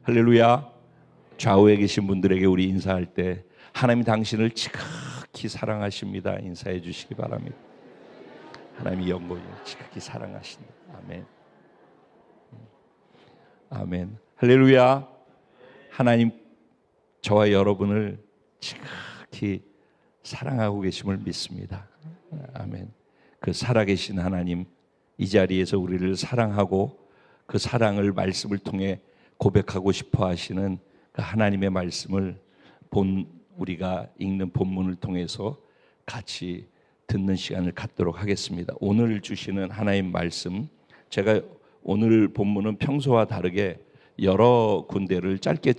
할렐루야. 좌우에 계신 분들에게 우리 인사할 때 하나님이 당신을 지극히 사랑하십니다 인사해 주시기 바랍니다. 하나님이 영원히 지극히 사랑하신다. 아멘. 아멘. 할렐루야. 하나님 저와 여러분을 지극히 사랑하고 계심을 믿습니다. 아멘. 그 살아계신 하나님, 이 자리에서 우리를 사랑하고 그 사랑을 말씀을 통해 고백하고 싶어 하시는 그 하나님의 말씀을 우리가 읽는 본문을 통해서 같이 듣는 시간을 갖도록 하겠습니다. 오늘 주시는 하나님 말씀, 제가 오늘 본문은 평소와 다르게 여러 군데를 짧게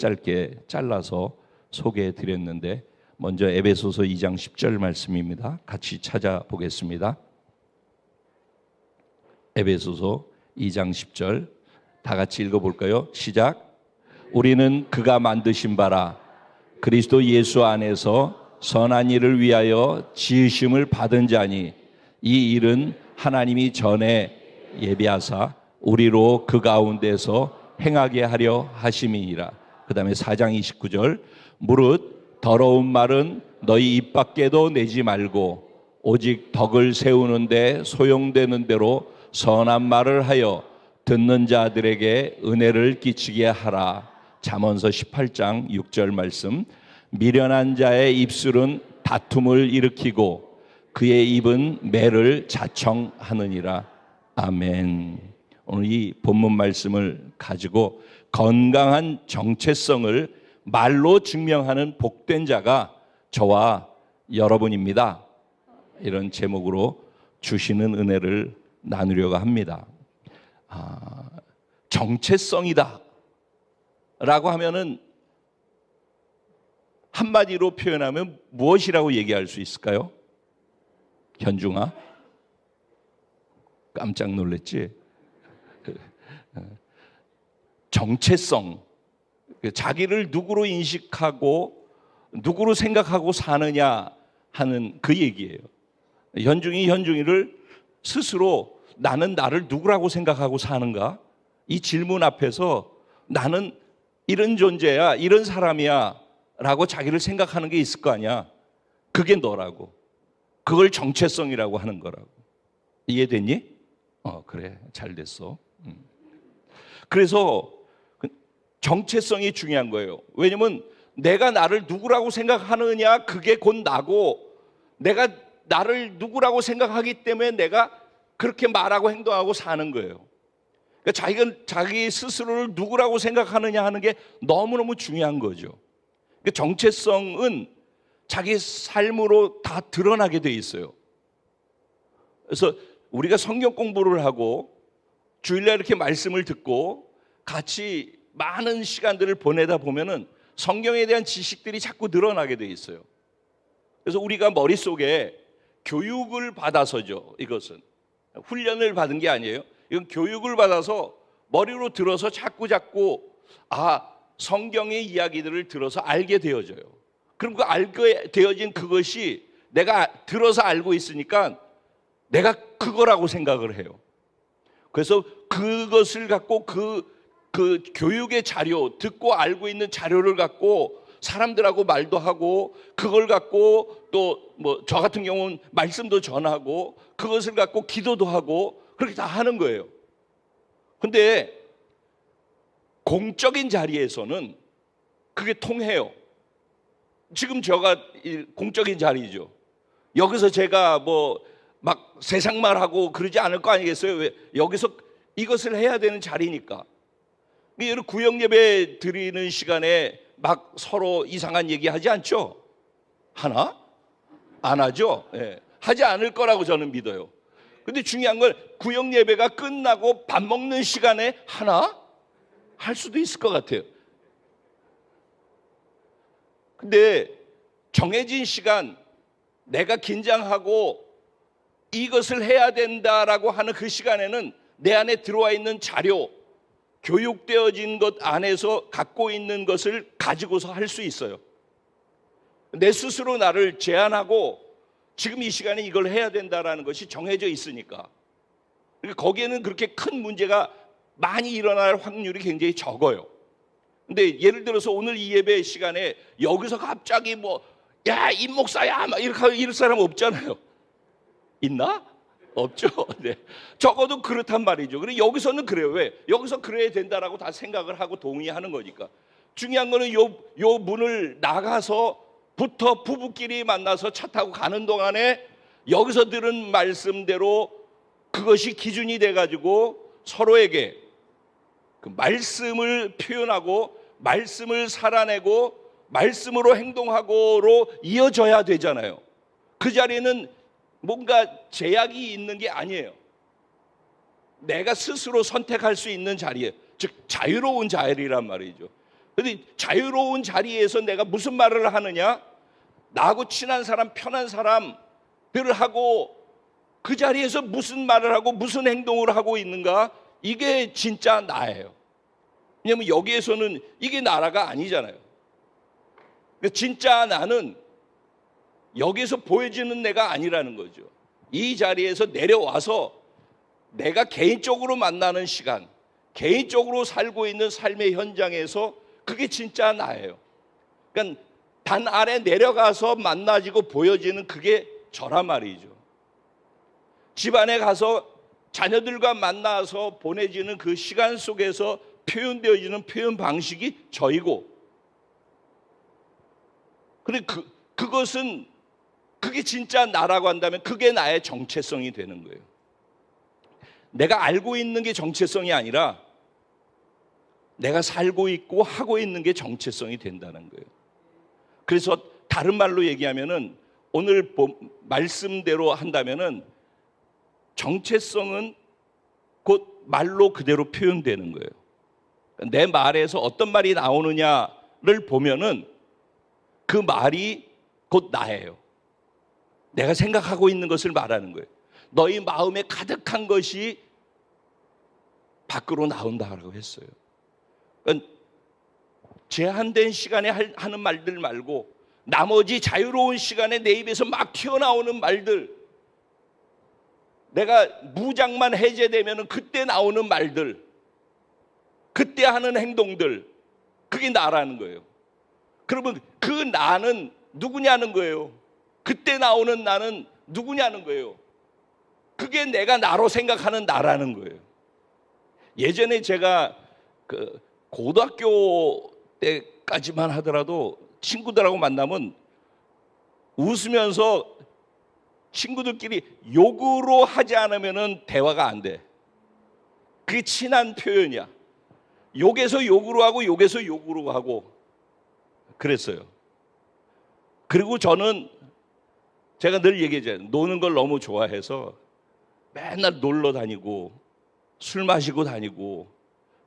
잘라서 소개해 드렸는데, 먼저 에베소서 2장 10절 말씀입니다. 같이 찾아보겠습니다. 에베소서 2장 10절 다 같이 읽어볼까요? 시작. 우리는 그가 만드신 바라 그리스도 예수 안에서 선한 일을 위하여 지으심을 받은 자니, 이 일은 하나님이 전에 예비하사 우리로 그 가운데서 행하게 하려 하심이니라. 그 다음에 4장 29절 무릇 더러운 말은 너희 입 밖에도 내지 말고 오직 덕을 세우는데 소용되는 대로 선한 말을 하여 듣는 자들에게 은혜를 끼치게 하라. 잠언서 18장 6절 말씀. 미련한 자의 입술은 다툼을 일으키고 그의 입은 매를 자청하느니라. 아멘. 오늘 이 본문 말씀을 가지고 건강한 정체성을 말로 증명하는 복된 자가 저와 여러분입니다. 이런 제목으로 주시는 은혜를 나누려고 합니다. 정체성이다 라고 하면은 한마디로 표현하면 무엇이라고 얘기할 수 있을까요? 현중아? 깜짝 놀랐지? 정체성, 자기를 누구로 인식하고 누구로 생각하고 사느냐 하는 그 얘기예요. 현중이를 스스로 나는 나를 누구라고 생각하고 사는가? 이 질문 앞에서 나는 이런 존재야, 이런 사람이야 라고 자기를 생각하는 게 있을 거 아니야. 그게 너라고. 그걸 정체성이라고 하는 거라고. 이해됐니? 그래, 잘 됐어. 그래서 정체성이 중요한 거예요. 왜냐면 내가 나를 누구라고 생각하느냐, 그게 곧 나고, 내가 나를 누구라고 생각하기 때문에 내가 그렇게 말하고 행동하고 사는 거예요. 그러니까 자기 스스로를 누구라고 생각하느냐 하는 게 너무너무 중요한 거죠. 그러니까 정체성은 자기 삶으로 다 드러나게 돼 있어요. 그래서 우리가 성경 공부를 하고 주일날 이렇게 말씀을 듣고 같이 많은 시간들을 보내다 보면은 성경에 대한 지식들이 자꾸 늘어나게 돼 있어요. 그래서 우리가 머릿속에 교육을 받아서죠. 이것은 훈련을 받은 게 아니에요. 이건 교육을 받아서 머리로 들어서 자꾸 성경의 이야기들을 들어서 알게 되어져요. 그럼 그 알게 되어진 그것이 내가 들어서 알고 있으니까 내가 그거라고 생각을 해요. 그래서 그것을 갖고 그 교육의 자료, 듣고 알고 있는 자료를 갖고 사람들하고 말도 하고, 그걸 갖고 또 저 같은 경우는 말씀도 전하고, 그것을 갖고 기도도 하고, 그렇게 다 하는 거예요. 근데 공적인 자리에서는 그게 통해요. 지금 제가 공적인 자리죠. 여기서 제가 막 세상 말하고 그러지 않을 거 아니겠어요? 왜? 여기서 이것을 해야 되는 자리니까. 여러분 구역 예배 드리는 시간에 막 서로 이상한 얘기 하지 않죠? 하나? 안 하죠? 네. 하지 않을 거라고 저는 믿어요. 근데 중요한 건 구역 예배가 끝나고 밥 먹는 시간에 하나? 할 수도 있을 것 같아요. 근데 정해진 시간, 내가 긴장하고 이것을 해야 된다라고 하는 그 시간에는 내 안에 들어와 있는 자료, 교육되어진 것 안에서 갖고 있는 것을 가지고서 할 수 있어요. 내 스스로 나를 제한하고 지금 이 시간에 이걸 해야 된다라는 것이 정해져 있으니까. 그러니까 거기에는 그렇게 큰 문제가 많이 일어날 확률이 굉장히 적어요. 근데 예를 들어서 오늘 이 예배 시간에 여기서 갑자기 뭐, 야, 임 목사야, 막 이렇게 이럴 사람 없잖아요. 있나? 없죠. 네. 적어도 그렇단 말이죠. 그리고 여기서는 그래요. 왜? 여기서 그래야 된다라고 다 생각을 하고 동의하는 거니까. 중요한 거는 요 문을 나가서부터 부부끼리 만나서 차 타고 가는 동안에 여기서 들은 말씀대로 그것이 기준이 돼가지고 서로에게 그 말씀을 표현하고 말씀을 살아내고 말씀으로 행동하고로 이어져야 되잖아요. 그 자리는 뭔가 제약이 있는 게 아니에요. 내가 스스로 선택할 수 있는 자리에, 즉 자유로운 자리란 말이죠. 그런데 자유로운 자리에서 내가 무슨 말을 하느냐? 나하고 친한 사람, 편한 사람들을 하고 그 자리에서 무슨 말을 하고 무슨 행동을 하고 있는가? 이게 진짜 나예요. 왜냐하면 여기에서는 이게 나라가 아니잖아요. 진짜 나는 여기서 보여지는 내가 아니라는 거죠. 이 자리에서 내려와서 내가 개인적으로 만나는 시간, 개인적으로 살고 있는 삶의 현장에서 그게 진짜 나예요. 그러니까 단 아래 내려가서 만나지고 보여지는 그게 저란 말이죠. 집안에 가서 자녀들과 만나서 보내지는 그 시간 속에서 표현되어지는 표현 방식이 저이고, 근데 그것은 그게 진짜 나라고 한다면 그게 나의 정체성이 되는 거예요. 내가 알고 있는 게 정체성이 아니라 내가 살고 있고 하고 있는 게 정체성이 된다는 거예요. 그래서 다른 말로 얘기하면은 오늘 말씀대로 한다면은 정체성은 곧 말로 그대로 표현되는 거예요. 내 말에서 어떤 말이 나오느냐를 보면은 그 말이 곧 나예요. 내가 생각하고 있는 것을 말하는 거예요. 너희 마음에 가득한 것이 밖으로 나온다라고 했어요. 그러니까 제한된 시간에 하는 말들 말고 나머지 자유로운 시간에 내 입에서 막 튀어나오는 말들, 내가 무장만 해제되면 그때 나오는 말들, 그때 하는 행동들, 그게 나라는 거예요. 그러면 그 나는 누구냐는 거예요. 그때 나오는 나는 누구냐는 거예요. 그게 내가 나로 생각하는 나라는 거예요. 예전에 제가 그 고등학교 때까지만 하더라도 친구들하고 만나면 웃으면서 친구들끼리 욕으로 하지 않으면 대화가 안 돼. 그게 친한 표현이야. 욕에서 욕으로 하고 욕에서 욕으로 하고 그랬어요. 그리고 저는 제가 늘 얘기하잖아요. 노는 걸 너무 좋아해서 맨날 놀러 다니고 술 마시고 다니고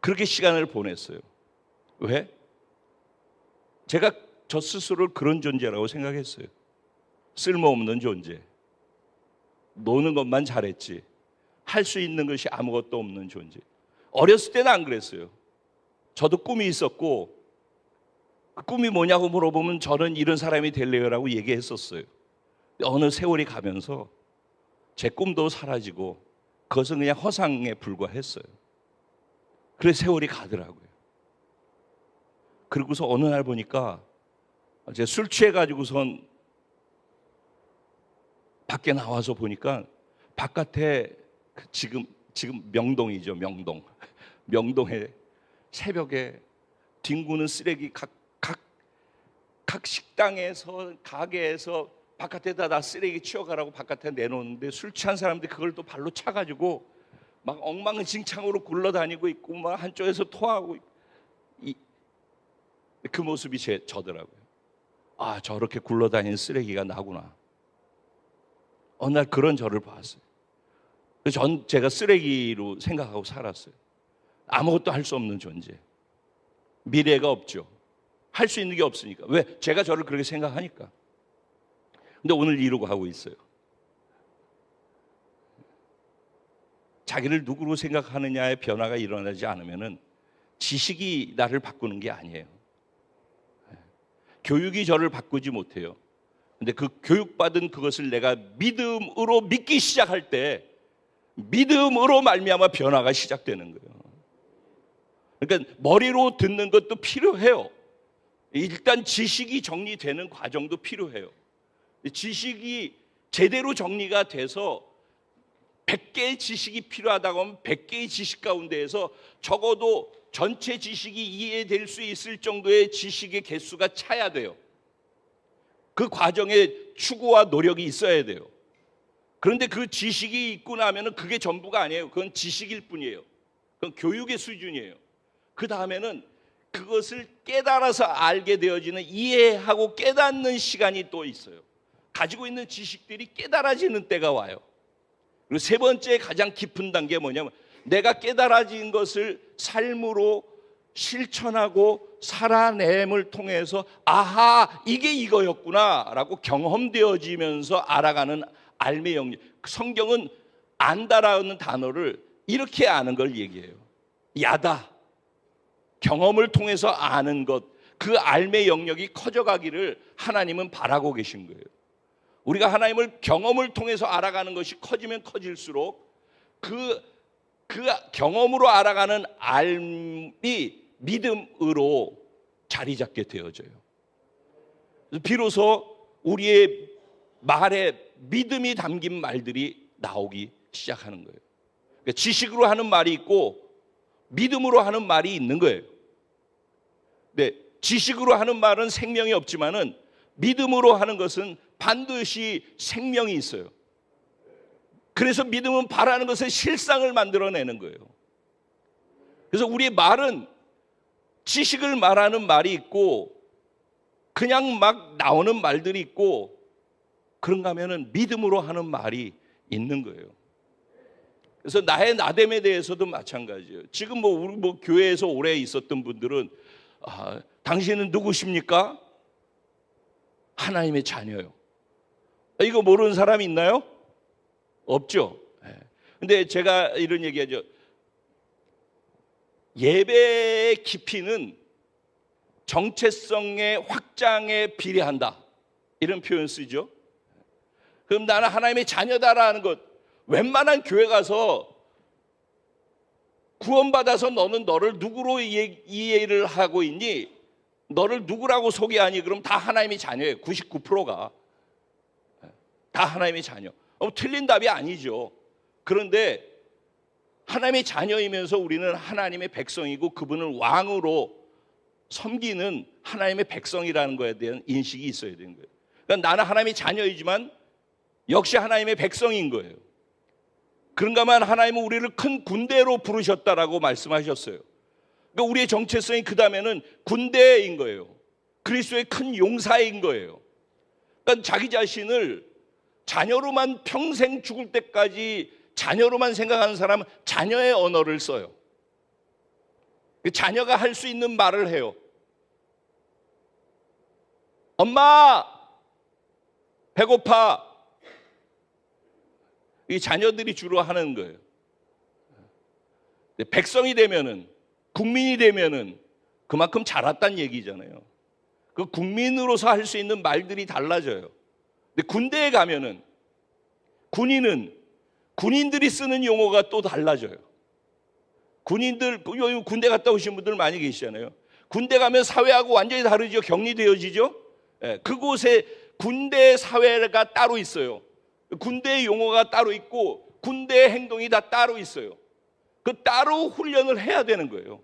그렇게 시간을 보냈어요. 왜? 제가 저 스스로를 그런 존재라고 생각했어요. 쓸모없는 존재. 노는 것만 잘했지 할 수 있는 것이 아무것도 없는 존재. 어렸을 때는 안 그랬어요. 저도 꿈이 있었고 그 꿈이 뭐냐고 물어보면 저는 이런 사람이 될래요라고 얘기했었어요. 어느 세월이 가면서 제 꿈도 사라지고 그것은 그냥 허상에 불과했어요. 그래서 세월이 가더라고요. 그리고서 어느 날 보니까 제가 술 취해가지고선 밖에 나와서 보니까 바깥에 지금 명동이죠, 명동. 명동에 새벽에 뒹구는 쓰레기 각 식당에서 가게에서 바깥에다 다 쓰레기 치워가라고 바깥에 내놓는데 술 취한 사람들이 그걸 또 발로 차가지고 막 엉망진창으로 굴러다니고 있고 막 한쪽에서 토하고 그 모습이 저더라고요. 아, 저렇게 굴러다니는 쓰레기가 나구나. 어느 날 그런 저를 봤어요. 그래서 제가 쓰레기로 생각하고 살았어요. 아무것도 할 수 없는 존재. 미래가 없죠. 할 수 있는 게 없으니까. 왜? 제가 저를 그렇게 생각하니까. 근데 오늘 이러고 하고 있어요. 자기를 누구로 생각하느냐의 변화가 일어나지 않으면은 지식이 나를 바꾸는 게 아니에요. 교육이 저를 바꾸지 못해요. 근데 그 교육받은 그것을 내가 믿음으로 믿기 시작할 때 믿음으로 말미암아 변화가 시작되는 거예요. 그러니까 머리로 듣는 것도 필요해요. 일단 지식이 정리되는 과정도 필요해요. 지식이 제대로 정리가 돼서 100개의 지식이 필요하다고 하면 100개의 지식 가운데에서 적어도 전체 지식이 이해될 수 있을 정도의 지식의 개수가 차야 돼요. 그 과정에 추구와 노력이 있어야 돼요. 그런데 그 지식이 있고 나면은 그게 전부가 아니에요. 그건 지식일 뿐이에요. 그건 교육의 수준이에요. 그 다음에는 그것을 깨달아서 알게 되어지는, 이해하고 깨닫는 시간이 또 있어요. 가지고 있는 지식들이 깨달아지는 때가 와요. 그리고 세 번째 가장 깊은 단계가 뭐냐면, 내가 깨달아진 것을 삶으로 실천하고 살아냄을 통해서 아하, 이게 이거였구나 라고 경험되어지면서 알아가는 알매 영역. 성경은 안다라는 단어를 이렇게 아는 걸 얘기해요. 야다. 경험을 통해서 아는 것, 그 알매 영역이 커져가기를 하나님은 바라고 계신 거예요. 우리가 하나님을 경험을 통해서 알아가는 것이 커지면 커질수록 그 경험으로 알아가는 알미 믿음으로 자리 잡게 되어져요. 비로소 우리의 말에 믿음이 담긴 말들이 나오기 시작하는 거예요. 그러니까 지식으로 하는 말이 있고 믿음으로 하는 말이 있는 거예요. 네, 지식으로 하는 말은 생명이 없지만은 믿음으로 하는 것은 반드시 생명이 있어요. 그래서 믿음은 바라는 것의 실상을 만들어내는 거예요. 그래서 우리의 말은 지식을 말하는 말이 있고 그냥 막 나오는 말들이 있고, 그런가 하면은 믿음으로 하는 말이 있는 거예요. 그래서 나의 나됨에 대해서도 마찬가지예요. 지금 우리 교회에서 오래 있었던 분들은 당신은 누구십니까? 하나님의 자녀요. 이거 모르는 사람이 있나요? 없죠. 근데 제가 이런 얘기하죠. 예배의 깊이는 정체성의 확장에 비례한다, 이런 표현 쓰죠. 그럼 나는 하나님의 자녀다라는 것, 웬만한 교회 가서 구원받아서 너는 너를 누구로 이해를 하고 있니? 너를 누구라고 소개하니? 그럼 다 하나님의 자녀예요. 99%가 다 하나님의 자녀. 틀린 답이 아니죠. 그런데 하나님의 자녀이면서 우리는 하나님의 백성이고 그분을 왕으로 섬기는 하나님의 백성이라는 것에 대한 인식이 있어야 되는 거예요. 그러니까 나는 하나님의 자녀이지만 역시 하나님의 백성인 거예요. 그런가만 하나님은 우리를 큰 군대로 부르셨다라고 말씀하셨어요. 그러니까 우리의 정체성이 그 다음에는 군대인 거예요. 그리스도의 큰 용사인 거예요. 그러니까 자기 자신을 자녀로만 평생 죽을 때까지 자녀로만 생각하는 사람은 자녀의 언어를 써요. 자녀가 할 수 있는 말을 해요. 엄마, 배고파. 이 자녀들이 주로 하는 거예요. 백성이 되면은, 국민이 되면은 그만큼 자랐다는 얘기잖아요. 그 국민으로서 할 수 있는 말들이 달라져요. 근데 군대에 가면은 군인들이 쓰는 용어가 또 달라져요. 군인들, 군대 갔다 오신 분들 많이 계시잖아요. 군대 가면 사회하고 완전히 다르죠. 격리되어지죠. 그곳에 군대 사회가 따로 있어요. 군대의 용어가 따로 있고 군대의 행동이 다 따로 있어요. 그 따로 훈련을 해야 되는 거예요.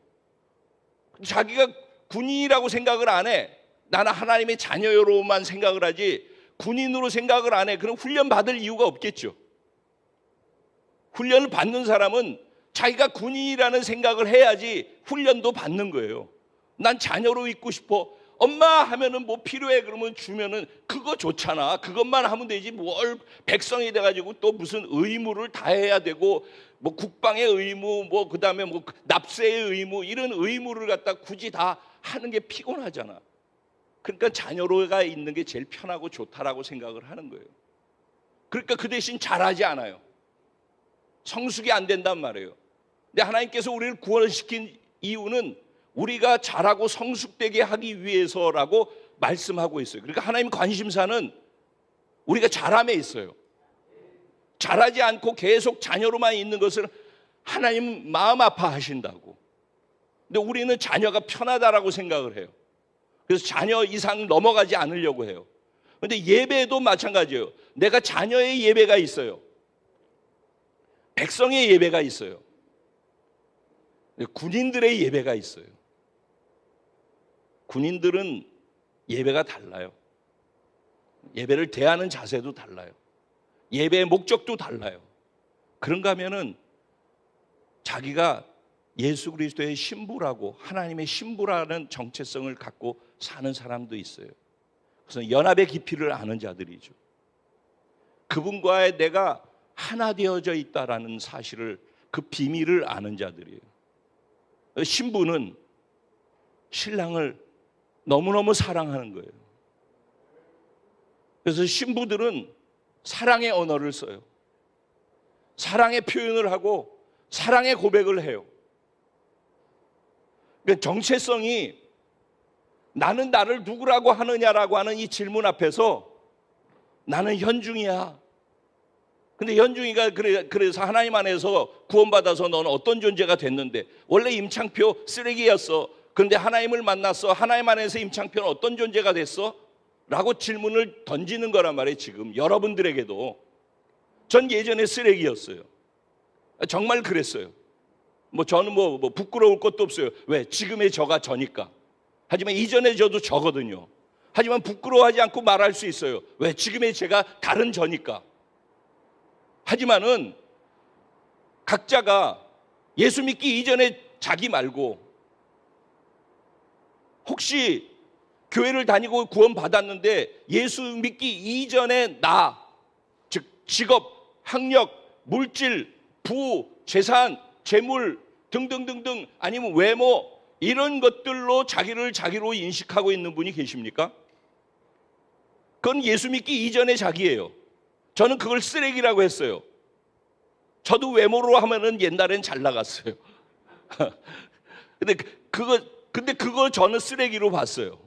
자기가 군인이라고 생각을 안 해. 나는 하나님의 자녀로만 생각을 하지 군인으로 생각을 안 해. 그럼 훈련 받을 이유가 없겠죠. 훈련을 받는 사람은 자기가 군인이라는 생각을 해야지 훈련도 받는 거예요. 난 자녀로 있고 싶어. 엄마 하면은 뭐 필요해 그러면 주면은 그거 좋잖아. 그것만 하면 되지 뭘 백성이 돼가지고 또 무슨 의무를 다 해야 되고 뭐 국방의 의무 뭐 그다음에 뭐 납세의 의무 이런 의무를 갖다 굳이 다 하는 게 피곤하잖아. 그러니까 자녀로가 있는 게 제일 편하고 좋다라고 생각을 하는 거예요. 그러니까 그 대신 잘하지 않아요. 성숙이 안 된단 말이에요. 근데 하나님께서 우리를 구원시킨 이유는 우리가 잘하고 성숙되게 하기 위해서라고 말씀하고 있어요. 그러니까 하나님 관심사는 우리가 잘함에 있어요. 잘하지 않고 계속 자녀로만 있는 것을 하나님 마음 아파하신다고. 근데 우리는 자녀가 편하다라고 생각을 해요. 그래서 자녀 이상 넘어가지 않으려고 해요. 근데 예배도 마찬가지예요. 내가 자녀의 예배가 있어요. 백성의 예배가 있어요. 군인들의 예배가 있어요. 군인들은 예배가 달라요. 예배를 대하는 자세도 달라요. 예배의 목적도 달라요. 그런가 하면은 자기가 예수 그리스도의 신부라고, 하나님의 신부라는 정체성을 갖고 사는 사람도 있어요. 그래서 연합의 깊이를 아는 자들이죠. 그분과의 내가 하나 되어져 있다라는 사실을, 그 비밀을 아는 자들이에요. 신부는 신랑을 너무너무 사랑하는 거예요. 그래서 신부들은 사랑의 언어를 써요. 사랑의 표현을 하고 사랑의 고백을 해요. 그러니까 정체성이 나는 나를 누구라고 하느냐라고 하는 이 질문 앞에서 나는 현중이야. 근데 현중이가 그래서 하나님 안에서 구원받아서 너는 어떤 존재가 됐는데, 원래 임창표 쓰레기였어. 그런데 하나님을 만났어. 하나님 안에서 임창표는 어떤 존재가 됐어? 라고 질문을 던지는 거란 말이에요. 지금 여러분들에게도. 전 예전에 쓰레기였어요. 정말 그랬어요. 저는 부끄러울 것도 없어요. 왜? 지금의 저가 저니까. 하지만 이전의 저도 저거든요. 하지만 부끄러워하지 않고 말할 수 있어요. 왜? 지금의 제가 다른 저니까. 하지만은 각자가 예수 믿기 이전에 자기 말고, 혹시 교회를 다니고 구원 받았는데 예수 믿기 이전에 나, 즉 직업, 학력, 물질, 부, 재산, 재물 등등등등, 아니면 외모, 이런 것들로 자기를 자기로 인식하고 있는 분이 계십니까? 그건 예수 믿기 이전의 자기예요. 저는 그걸 쓰레기라고 했어요. 저도 외모로 하면은 옛날엔 잘 나갔어요. 근데 그거 저는 쓰레기로 봤어요.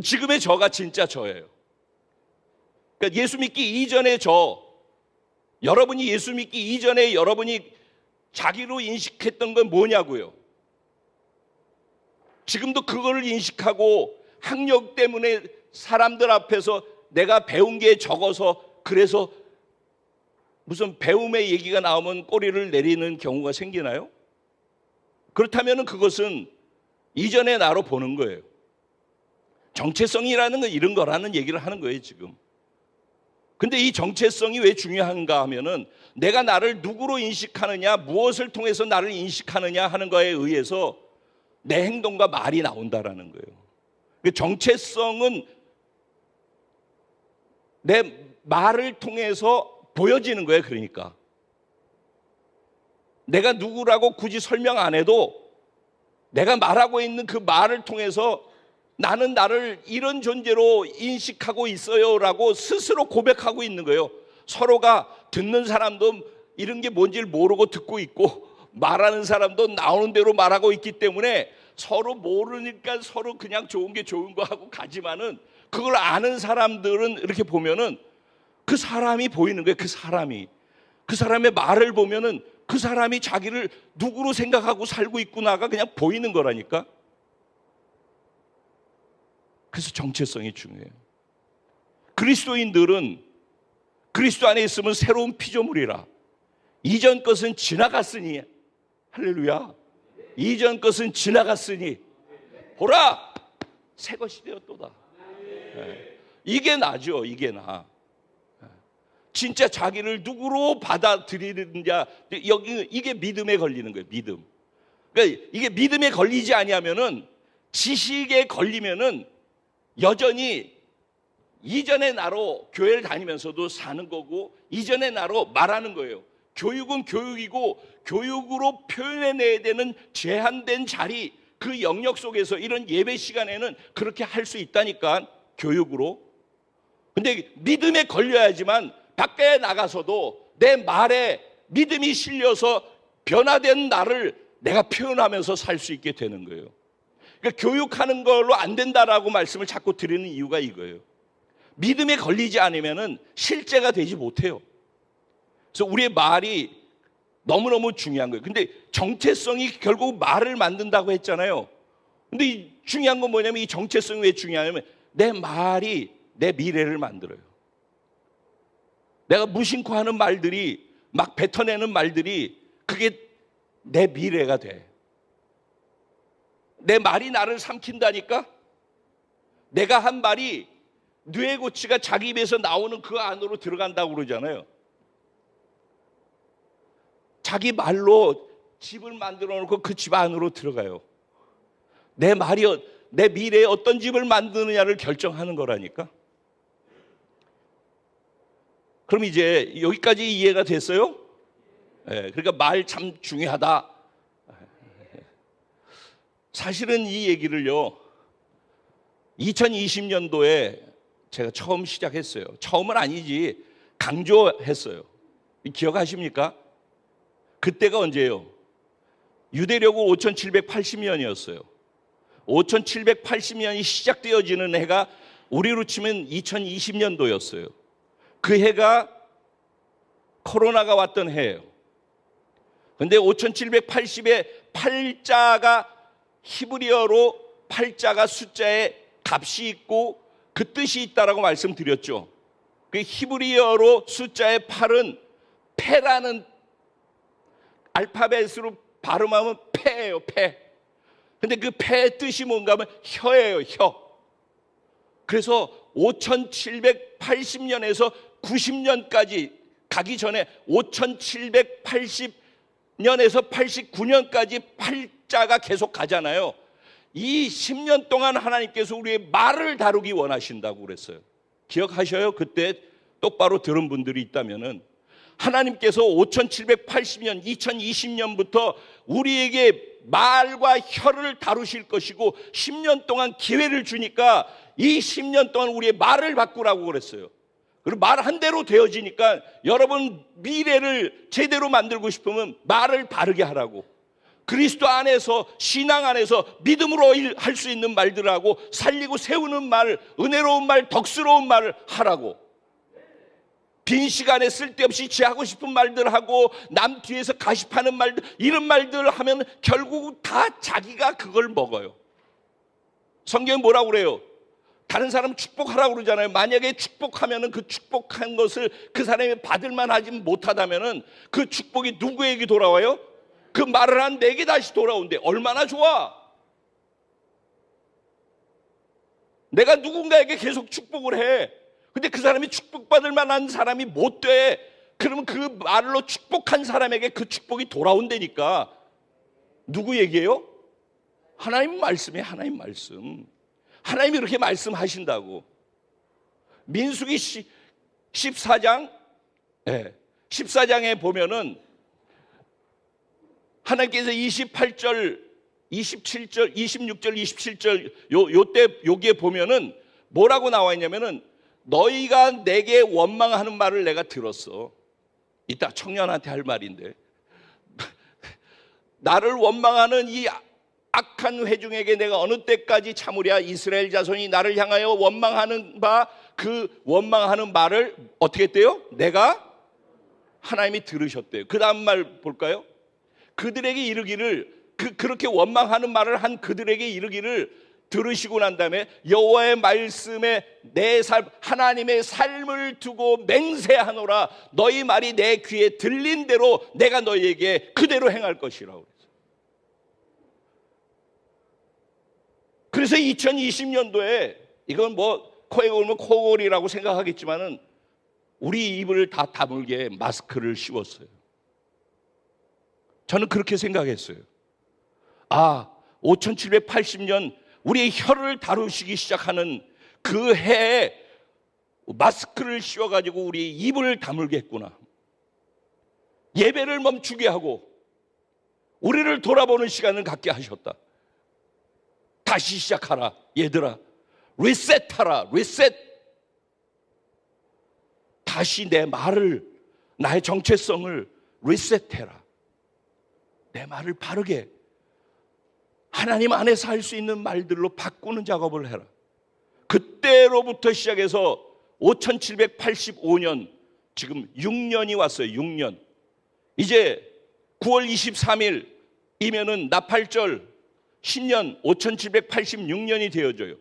지금의 저가 진짜 저예요. 그러니까 예수 믿기 이전의 저, 여러분이 예수 믿기 이전에 여러분이 자기로 인식했던 건 뭐냐고요? 지금도 그걸 인식하고 학력 때문에 사람들 앞에서 내가 배운 게 적어서, 그래서 무슨 배움의 얘기가 나오면 꼬리를 내리는 경우가 생기나요? 그렇다면 그것은 이전의 나로 보는 거예요. 정체성이라는 건 이런 거라는 얘기를 하는 거예요, 지금. 근데 이 정체성이 왜 중요한가 하면은 내가 나를 누구로 인식하느냐, 무엇을 통해서 나를 인식하느냐 하는 거에 의해서 내 행동과 말이 나온다라는 거예요. 정체성은 내 말을 통해서 보여지는 거예요. 그러니까 내가 누구라고 굳이 설명 안 해도 내가 말하고 있는 그 말을 통해서 나는 나를 이런 존재로 인식하고 있어요라고 스스로 고백하고 있는 거예요. 서로가 듣는 사람도 이런 게 뭔지를 모르고 듣고 있고, 말하는 사람도 나오는 대로 말하고 있기 때문에 서로 모르니까 서로 그냥 좋은 게 좋은 거 하고 가지만은, 그걸 아는 사람들은 이렇게 보면은 그 사람이 보이는 거예요. 그 사람의 말을 보면은 그 사람이 자기를 누구로 생각하고 살고 있구나가 그냥 보이는 거라니까. 그래서 정체성이 중요해요. 그리스도인들은 그리스도 안에 있으면 새로운 피조물이라. 이전 것은 지나갔으니, 할렐루야, 이전 것은 지나갔으니 보라 새 것이 되었도다. 이게 나죠. 이게 나. 진짜 자기를 누구로 받아들이느냐, 여기 이게 믿음에 걸리는 거예요. 믿음. 그러니까 이게 믿음에 걸리지 아니하면은, 지식에 걸리면은 여전히 이전의 나로 교회를 다니면서도 사는 거고, 이전의 나로 말하는 거예요. 교육은 교육이고, 교육으로 표현해내야 되는 제한된 자리, 그 영역 속에서 이런 예배 시간에는 그렇게 할 수 있다니까, 교육으로. 근데 믿음에 걸려야지만 밖에 나가서도 내 말에 믿음이 실려서 변화된 나를 내가 표현하면서 살 수 있게 되는 거예요. 그러니까 교육하는 걸로 안 된다라고 말씀을 자꾸 드리는 이유가 이거예요. 믿음에 걸리지 않으면은 실제가 되지 못해요. 그래서 우리의 말이 너무너무 중요한 거예요. 근데 정체성이 결국 말을 만든다고 했잖아요. 근데 이 중요한 건 뭐냐면, 이 정체성이 왜 중요하냐면 내 말이 내 미래를 만들어요. 내가 무심코 하는 말들이, 막 뱉어내는 말들이 그게 내 미래가 돼. 내 말이 나를 삼킨다니까. 내가 한 말이 뇌고치가 자기 입에서 나오는 그 안으로 들어간다고 그러잖아요. 자기 말로 집을 만들어 놓고 그 집 안으로 들어가요. 내 말이 내 미래에 어떤 집을 만드느냐를 결정하는 거라니까. 그럼 이제 여기까지 이해가 됐어요? 네, 그러니까 말 참 중요하다. 사실은 이 얘기를요, 2020년도에 제가 처음 시작했어요. 처음은 아니지, 강조했어요. 기억하십니까? 그때가 언제예요? 유대력은 5780년이었어요. 5780년이 시작되어지는 해가 우리로 치면 2020년도였어요. 그 해가 코로나가 왔던 해예요. 근데 5780에 팔자가 히브리어로, 팔자가 숫자에 값이 있고 그 뜻이 있다라고 말씀드렸죠. 그 히브리어로 숫자의 8은 페라는, 알파벳으로 발음하면 페예요, 페. 근데 그 페의 뜻이 뭔가 하면 혀예요, 혀. 그래서 5780년에서 90년까지 가기 전에 5780년에서 89년까지 팔자가 계속 가잖아요. 이 10년 동안 하나님께서 우리의 말을 다루기 원하신다고 그랬어요. 기억하셔요? 그때 똑바로 들은 분들이 있다면은, 하나님께서 5780년 2020년부터 우리에게 말과 혀를 다루실 것이고 10년 동안 기회를 주니까 이 10년 동안 우리의 말을 바꾸라고 그랬어요. 그리고 말한 대로 되어지니까 여러분 미래를 제대로 만들고 싶으면 말을 바르게 하라고. 그리스도 안에서, 신앙 안에서 믿음으로 할 수 있는 말들하고, 살리고 세우는 말, 은혜로운 말, 덕스러운 말을 하라고. 빈 시간에 쓸데없이 지하고 싶은 말들 하고 남 뒤에서 가십하는 말들, 이런 말들 하면 결국 다 자기가 그걸 먹어요. 성경이 뭐라고 그래요? 다른 사람 축복하라고 그러잖아요. 만약에 축복하면은 그 축복한 것을 그 사람이 받을만 하지 못하다면은 그 축복이 누구에게 돌아와요? 그 말을 한 내게 다시 돌아온대. 얼마나 좋아. 내가 누군가에게 계속 축복을 해. 근데 그 사람이 축복받을 만한 사람이 못 돼. 그러면 그 말로 축복한 사람에게 그 축복이 돌아온다니까. 누구 얘기예요? 하나님 말씀이에요. 하나님 말씀. 하나님이 이렇게 말씀하신다고. 민수기 14장, 14장에 보면은 하나님께서 28절, 27절, 26절, 27절 요때 여기에 보면은 뭐라고 나와 있냐면은, 너희가 내게 원망하는 말을 내가 들었어. 이따 청년한테 할 말인데, 나를 원망하는 이 악한 회중에게 내가 어느 때까지 참으랴. 이스라엘 자손이 나를 향하여 원망하는 바, 그 원망하는 말을 어떻게 했대요? 내가, 하나님이 들으셨대요. 그 다음 말 볼까요? 그들에게 이르기를, 그렇게 원망하는 말을 한 그들에게 이르기를, 들으시고 난 다음에 여호와의 말씀에 내 삶, 하나님의 삶을 두고 맹세하노라. 너희 말이 내 귀에 들린 대로 내가 너희에게 그대로 행할 것이라고 그랬어요. 그래서 2020년도에 이건 뭐 코에 걸면 코골이라고 생각하겠지만은 우리 입을 다 다물게 마스크를 씌웠어요. 저는 그렇게 생각했어요. 5780년 우리의 혀를 다루시기 시작하는 그 해에 마스크를 씌워가지고 우리 입을 다물겠구나. 예배를 멈추게 하고 우리를 돌아보는 시간을 갖게 하셨다. 다시 시작하라. 얘들아, 리셋하라. 리셋. 다시 내 말을, 나의 정체성을 리셋해라. 내 말을 바르게 하나님 안에서 할 수 있는 말들로 바꾸는 작업을 해라. 그때로부터 시작해서 5785년, 지금 6년이 왔어요. 6년. 이제 9월 23일이면은 나팔절 신년 5786년이 되어져요.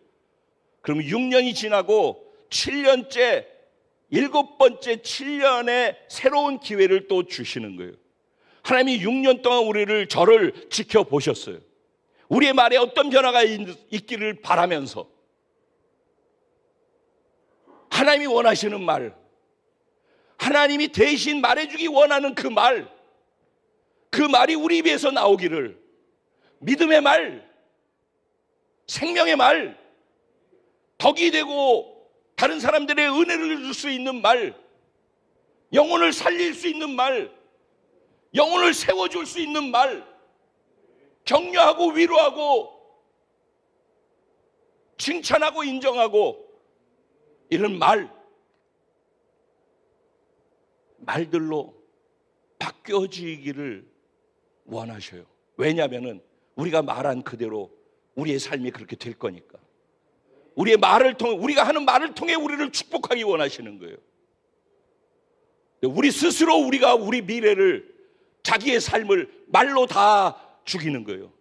그럼 6년이 지나고 7년째 7번째 7년의 새로운 기회를 또 주시는 거예요. 하나님이 6년 동안 저를 지켜보셨어요. 우리의 말에 어떤 변화가 있기를 바라면서 하나님이 원하시는 말, 하나님이 대신 말해주기 원하는 그 말이 우리 입에서 나오기를, 믿음의 말, 생명의 말, 덕이 되고 다른 사람들의 은혜를 줄 수 있는 말, 영혼을 살릴 수 있는 말, 영혼을 세워줄 수 있는 말, 격려하고 위로하고 칭찬하고 인정하고 이런 말들로 바뀌어지기를 원하셔요. 왜냐하면 우리가 말한 그대로 우리의 삶이 그렇게 될 거니까. 우리의 말을 통해, 우리가 하는 말을 통해 우리를 축복하기 원하시는 거예요. 우리 스스로 우리가 우리 미래를, 자기의 삶을 말로 다 죽이는 거예요.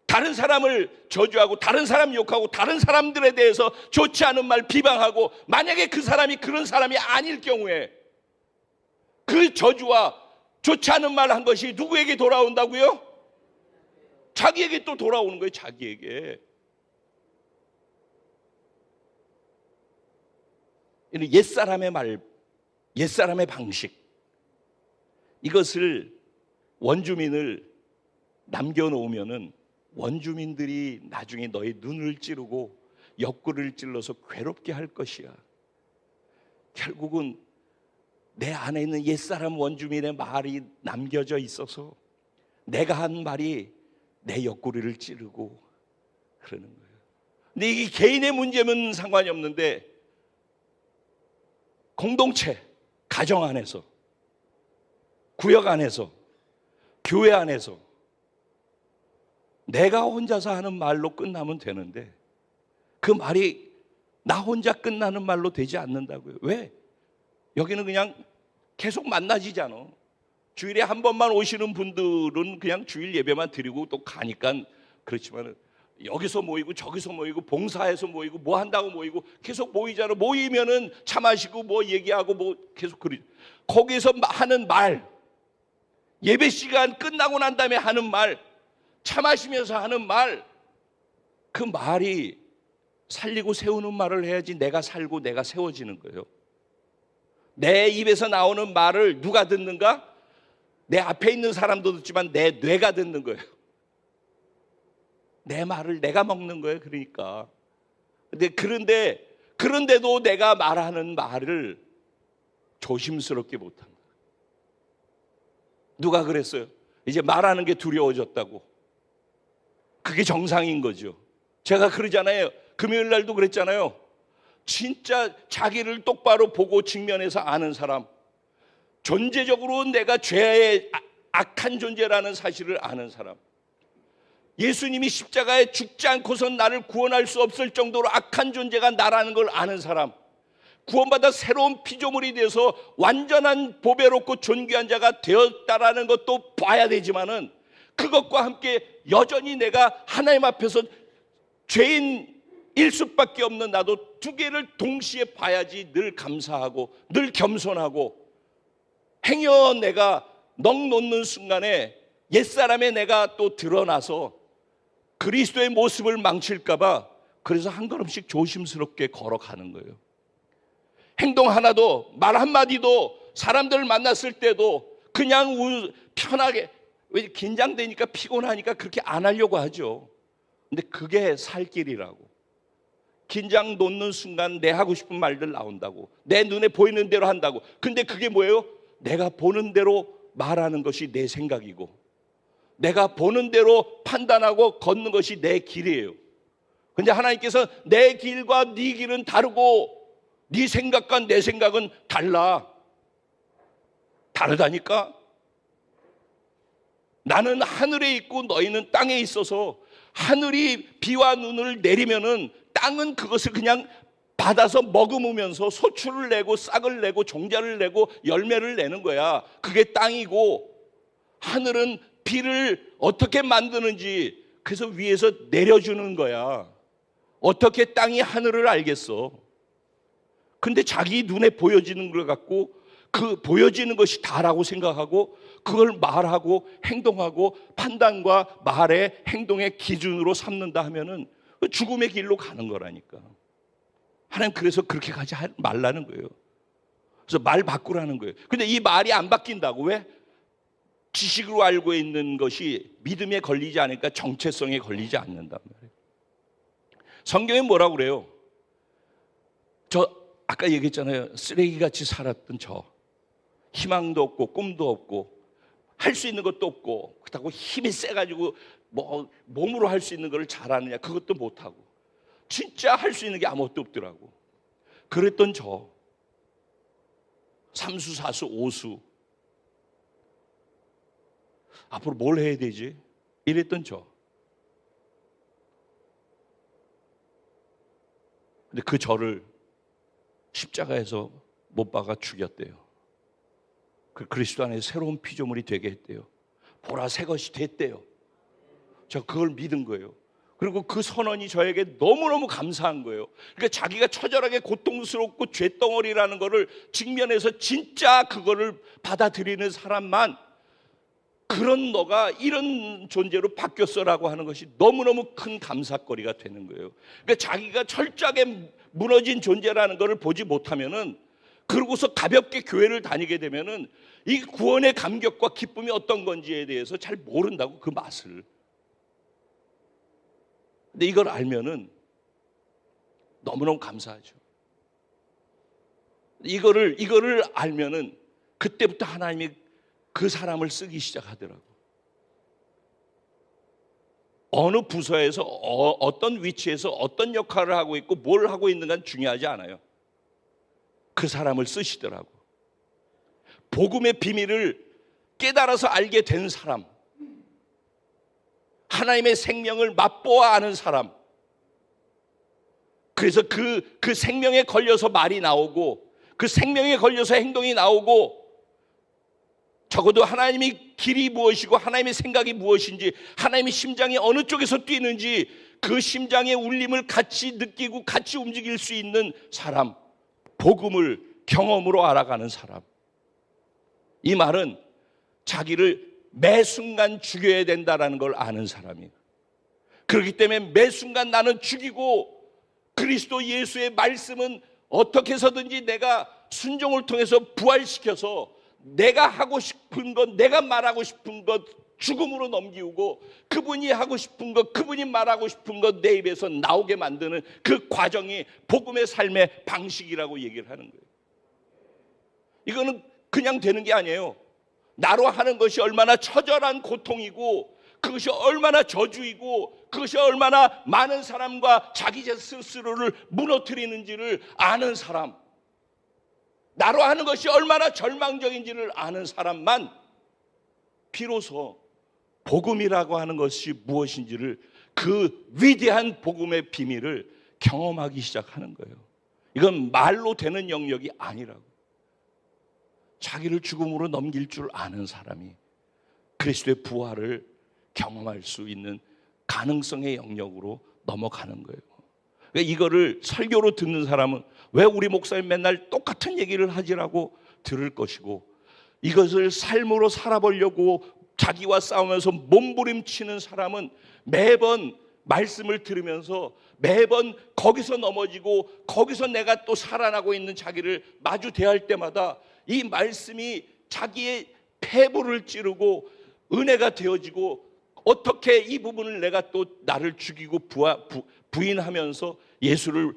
다른 사람을 저주하고 다른 사람 욕하고 다른 사람들에 대해서 좋지 않은 말 비방하고, 만약에 그 사람이 그런 사람이 아닐 경우에 그 저주와 좋지 않은 말 한 것이 누구에게 돌아온다고요? 자기에게 또 돌아오는 거예요. 자기에게. 옛사람의 말, 옛사람의 방식, 이것을 원주민을 남겨놓으면은 원주민들이 나중에 너의 눈을 찌르고 옆구리를 찔러서 괴롭게 할 것이야. 결국은 내 안에 있는 옛사람 원주민의 말이 남겨져 있어서 내가 한 말이 내 옆구리를 찌르고 그러는 거예요. 근데 이게 개인의 문제면 상관이 없는데, 공동체, 가정 안에서, 구역 안에서, 교회 안에서 내가 혼자서 하는 말로 끝나면 되는데 그 말이 나 혼자 끝나는 말로 되지 않는다고요. 왜? 여기는 그냥 계속 만나지잖아. 주일에 한 번만 오시는 분들은 그냥 주일 예배만 드리고 또 가니까 그렇지만, 여기서 모이고 저기서 모이고 봉사해서 모이고 뭐 한다고 모이고 계속 모이잖아. 모이면은 차 마시고 뭐 얘기하고 뭐 계속 거기서 하는 말, 예배 시간 끝나고 난 다음에 하는 말, 차 마시면서 하는 말, 그 말이 살리고 세우는 말을 해야지 내가 살고 내가 세워지는 거예요. 내 입에서 나오는 말을 누가 듣는가? 내 앞에 있는 사람도 듣지만 내 뇌가 듣는 거예요. 내 말을 내가 먹는 거예요. 그러니까. 그런데도 내가 말하는 말을 조심스럽게 못한다. 누가 그랬어요? 이제 말하는 게 두려워졌다고. 그게 정상인 거죠. 제가 그러잖아요. 금요일 날도 그랬잖아요. 진짜 자기를 똑바로 보고 직면해서 아는 사람, 존재적으로 내가 죄의 악한 존재라는 사실을 아는 사람, 예수님이 십자가에 죽지 않고선 나를 구원할 수 없을 정도로 악한 존재가 나라는 걸 아는 사람, 구원받아 새로운 피조물이 되어서 완전한 보배롭고 존귀한 자가 되었다라는 것도 봐야 되지만은, 그것과 함께 여전히 내가 하나님 앞에서 죄인일 수밖에 없는 나도 두 개를 동시에 봐야지 늘 감사하고 늘 겸손하고, 행여 내가 넋 놓는 순간에 옛사람의 내가 또 드러나서 그리스도의 모습을 망칠까 봐, 그래서 한 걸음씩 조심스럽게 걸어가는 거예요. 행동 하나도, 말 한마디도, 사람들을 만났을 때도 그냥 편하게, 왜 긴장되니까 피곤하니까 그렇게 안 하려고 하죠. 근데 그게 살 길이라고. 긴장 놓는 순간 내 하고 싶은 말들 나온다고, 내 눈에 보이는 대로 한다고. 근데 그게 뭐예요? 내가 보는 대로 말하는 것이 내 생각이고, 내가 보는 대로 판단하고 걷는 것이 내 길이에요. 근데 하나님께서 내 길과 네 길은 다르고 네 생각과 내 생각은 다르다니까. 나는 하늘에 있고 너희는 땅에 있어서, 하늘이 비와 눈을 내리면은 땅은 그것을 그냥 받아서 머금으면서 소출을 내고 싹을 내고 종자를 내고 열매를 내는 거야. 그게 땅이고, 하늘은 비를 어떻게 만드는지 그래서 위에서 내려주는 거야. 어떻게 땅이 하늘을 알겠어? 근데 자기 눈에 보여지는 걸 갖고 그 보여지는 것이 다라고 생각하고 그걸 말하고 행동하고 판단과 말의 행동의 기준으로 삼는다 하면은 죽음의 길로 가는 거라니까. 하나님 그래서 그렇게 가지 말라는 거예요. 그래서 말 바꾸라는 거예요. 근데 이 말이 안 바뀐다고. 왜? 지식으로 알고 있는 것이 믿음에 걸리지 않으니까 정체성에 걸리지 않는단 말이에요. 성경에 뭐라고 그래요? 아까 얘기했잖아요. 쓰레기같이 살았던 희망도 없고 꿈도 없고 할 수 있는 것도 없고 그렇다고 힘이 세가지고 뭐 몸으로 할 수 있는 걸 잘하느냐 그것도 못하고 진짜 할 수 있는 게 아무것도 없더라고. 그랬던 삼수 사수 오수 앞으로 뭘 해야 되지? 이랬던 근데 그 저를 십자가에서 못 박아 죽였대요. 그 그리스도 안에 새로운 피조물이 되게 했대요. 보라 새 것이 됐대요. 저 그걸 믿은 거예요. 그리고 그 선언이 저에게 너무너무 감사한 거예요. 그러니까 자기가 처절하게 고통스럽고 죄덩어리라는 거를 직면해서 진짜 그거를 받아들이는 사람만 그런 너가 이런 존재로 바뀌었어라고 하는 것이 너무너무 큰 감사거리가 되는 거예요. 그러니까 자기가 철저하게 무너진 존재라는 것을 보지 못하면은 그러고서 가볍게 교회를 다니게 되면은 이 구원의 감격과 기쁨이 어떤 건지에 대해서 잘 모른다고 그 맛을. 근데 이걸 알면은 너무너무 감사하죠. 이거를 알면은 그때부터 하나님이 그 사람을 쓰기 시작하더라고. 어느 부서에서 어떤 위치에서 어떤 역할을 하고 있고 뭘 하고 있는가는 중요하지 않아요. 그 사람을 쓰시더라고. 복음의 비밀을 깨달아서 알게 된 사람, 하나님의 생명을 맛보아 아는 사람, 그래서 그 생명에 걸려서 말이 나오고 그 생명에 걸려서 행동이 나오고 적어도 하나님의 길이 무엇이고 하나님의 생각이 무엇인지 하나님의 심장이 어느 쪽에서 뛰는지 그 심장의 울림을 같이 느끼고 같이 움직일 수 있는 사람, 복음을 경험으로 알아가는 사람. 이 말은 자기를 매 순간 죽여야 된다는 걸 아는 사람이에요. 그렇기 때문에 매 순간 나는 죽이고 그리스도 예수의 말씀은 어떻게 해서든지 내가 순종을 통해서 부활시켜서 내가 하고 싶은 것, 내가 말하고 싶은 것 죽음으로 넘기고 그분이 하고 싶은 것, 그분이 말하고 싶은 것 내 입에서 나오게 만드는 그 과정이 복음의 삶의 방식이라고 얘기를 하는 거예요. 이거는 그냥 되는 게 아니에요. 나로 하는 것이 얼마나 처절한 고통이고 그것이 얼마나 저주이고 그것이 얼마나 많은 사람과 자기 스스로를 무너뜨리는지를 아는 사람, 나로 하는 것이 얼마나 절망적인지를 아는 사람만 비로소 복음이라고 하는 것이 무엇인지를 그 위대한 복음의 비밀을 경험하기 시작하는 거예요. 이건 말로 되는 영역이 아니라고. 자기를 죽음으로 넘길 줄 아는 사람이 그리스도의 부활을 경험할 수 있는 가능성의 영역으로 넘어가는 거예요. 그러니까 이거를 설교로 듣는 사람은 왜 우리 목사님 맨날 똑같은 얘기를 하지라고 들을 것이고, 이것을 삶으로 살아보려고 자기와 싸우면서 몸부림치는 사람은 매번 말씀을 들으면서 매번 거기서 넘어지고 거기서 내가 또 살아나고 있는 자기를 마주 대할 때마다 이 말씀이 자기의 폐부를 찌르고 은혜가 되어지고 어떻게 이 부분을 내가 또 나를 죽이고 부인하면서 예수를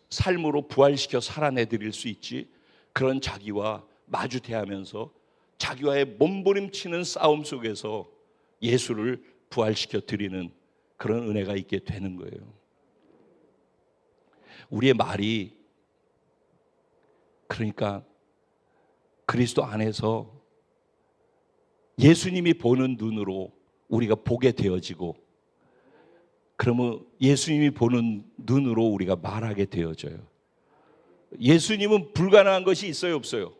삶으로 부활시켜 살아내드릴 수 있지, 그런 자기와 마주 대하면서 자기와의 몸부림치는 싸움 속에서 예수를 부활시켜 드리는 그런 은혜가 있게 되는 거예요. 우리의 말이 그러니까 그리스도 안에서 예수님이 보는 눈으로 우리가 보게 되어지고, 그러면 예수님이 보는 눈으로 우리가 말하게 되어져요. 예수님은 불가능한 것이 있어요, 없어요?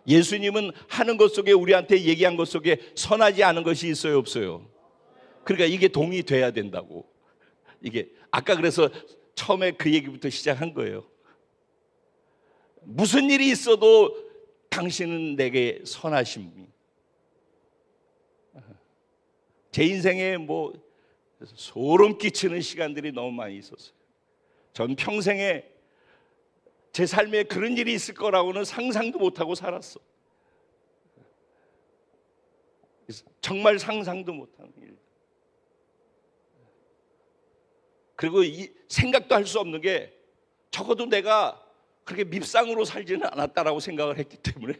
예수님은 하는 것 속에, 우리한테 얘기한 것 속에 선하지 않은 것이 있어요, 없어요? 그러니까 이게 동의돼야 된다고. 이게 아까 그래서 처음에 그 얘기부터 시작한 거예요. 무슨 일이 있어도 당신은 내게 선하신 분. 제 인생에 뭐 소름 끼치는 시간들이 너무 많이 있었어요. 전 평생에 제 삶에 그런 일이 있을 거라고는 상상도 못하고 살았어. 정말 상상도 못하는 일. 그리고 생각도 할 수 없는 게, 적어도 내가 그렇게 밉상으로 살지는 않았다라고 생각을 했기 때문에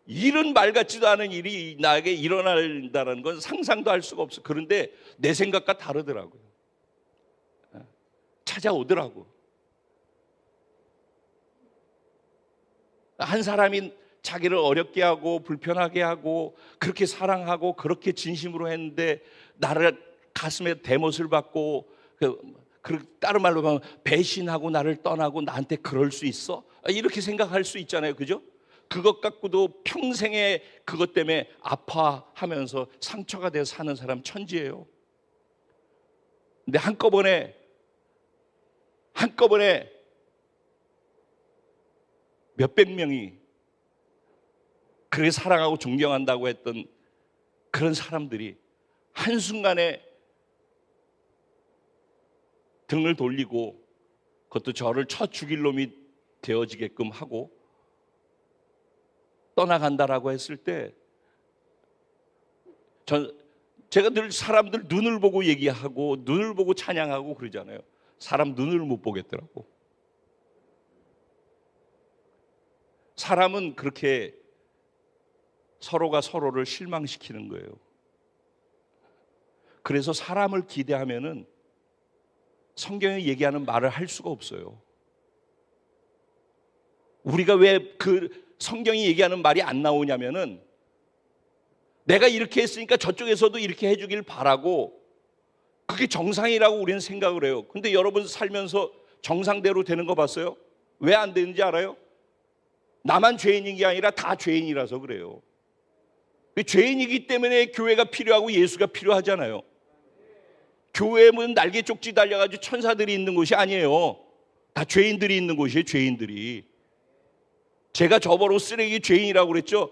이런 말 같지도 않은 일이 나에게 일어난다는 건 상상도 할 수가 없어. 그런데 내 생각과 다르더라고요. 찾아오더라고. 한 사람이 자기를 어렵게 하고 불편하게 하고 그렇게 사랑하고 그렇게 진심으로 했는데 나를 가슴에 대못을 받고, 다른 말로 하면 배신하고 나를 떠나고 나한테 그럴 수 있어? 이렇게 생각할 수 있잖아요, 그죠? 그것 갖고도 평생에 그것 때문에 아파하면서 상처가 되어 사는 사람 천지예요. 근데 한꺼번에 몇백 명이 그렇게 사랑하고 존경한다고 했던 그런 사람들이 한순간에 등을 돌리고, 그것도 저를 쳐 죽일 놈이 되어지게끔 하고 떠나간다라고 했을 때, 제가 늘 사람들 눈을 보고 얘기하고 눈을 보고 찬양하고 그러잖아요. 사람 눈을 못 보겠더라고. 사람은 그렇게 서로가 서로를 실망시키는 거예요. 그래서 사람을 기대하면은 성경에 얘기하는 말을 할 수가 없어요. 우리가 왜 그 성경이 얘기하는 말이 안 나오냐면은, 내가 이렇게 했으니까 저쪽에서도 이렇게 해주길 바라고 그게 정상이라고 우리는 생각을 해요. 근데 여러분 살면서 정상대로 되는 거 봤어요? 왜 안 되는지 알아요? 나만 죄인인 게 아니라 다 죄인이라서 그래요. 죄인이기 때문에 교회가 필요하고 예수가 필요하잖아요. 교회는 날개 쪽지 달려가지고 천사들이 있는 곳이 아니에요. 다 죄인들이 있는 곳이에요, 죄인들이. 제가 저버로 쓰레기 죄인이라고 그랬죠?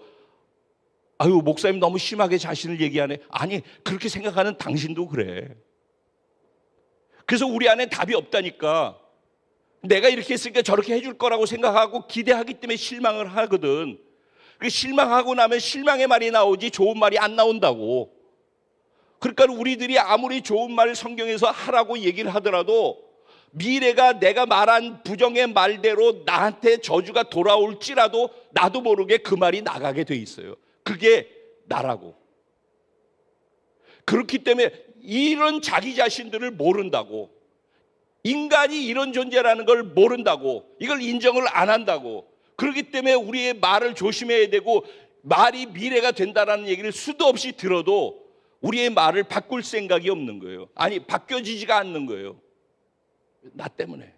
아유, 목사님 너무 심하게 자신을 얘기하네. 아니, 그렇게 생각하는 당신도 그래. 그래서 우리 안에 답이 없다니까. 내가 이렇게 했으니까 저렇게 해줄 거라고 생각하고 기대하기 때문에 실망을 하거든. 실망하고 나면 실망의 말이 나오지 좋은 말이 안 나온다고. 그러니까 우리들이 아무리 좋은 말 성경에서 하라고 얘기를 하더라도 미래가 내가 말한 부정의 말대로 나한테 저주가 돌아올지라도 나도 모르게 그 말이 나가게 돼 있어요. 그게 나라고. 그렇기 때문에 이런 자기 자신들을 모른다고. 인간이 이런 존재라는 걸 모른다고. 이걸 인정을 안 한다고. 그렇기 때문에 우리의 말을 조심해야 되고, 말이 미래가 된다라는 얘기를 수도 없이 들어도 우리의 말을 바꿀 생각이 없는 거예요. 아니, 바뀌어지지가 않는 거예요. 나 때문에.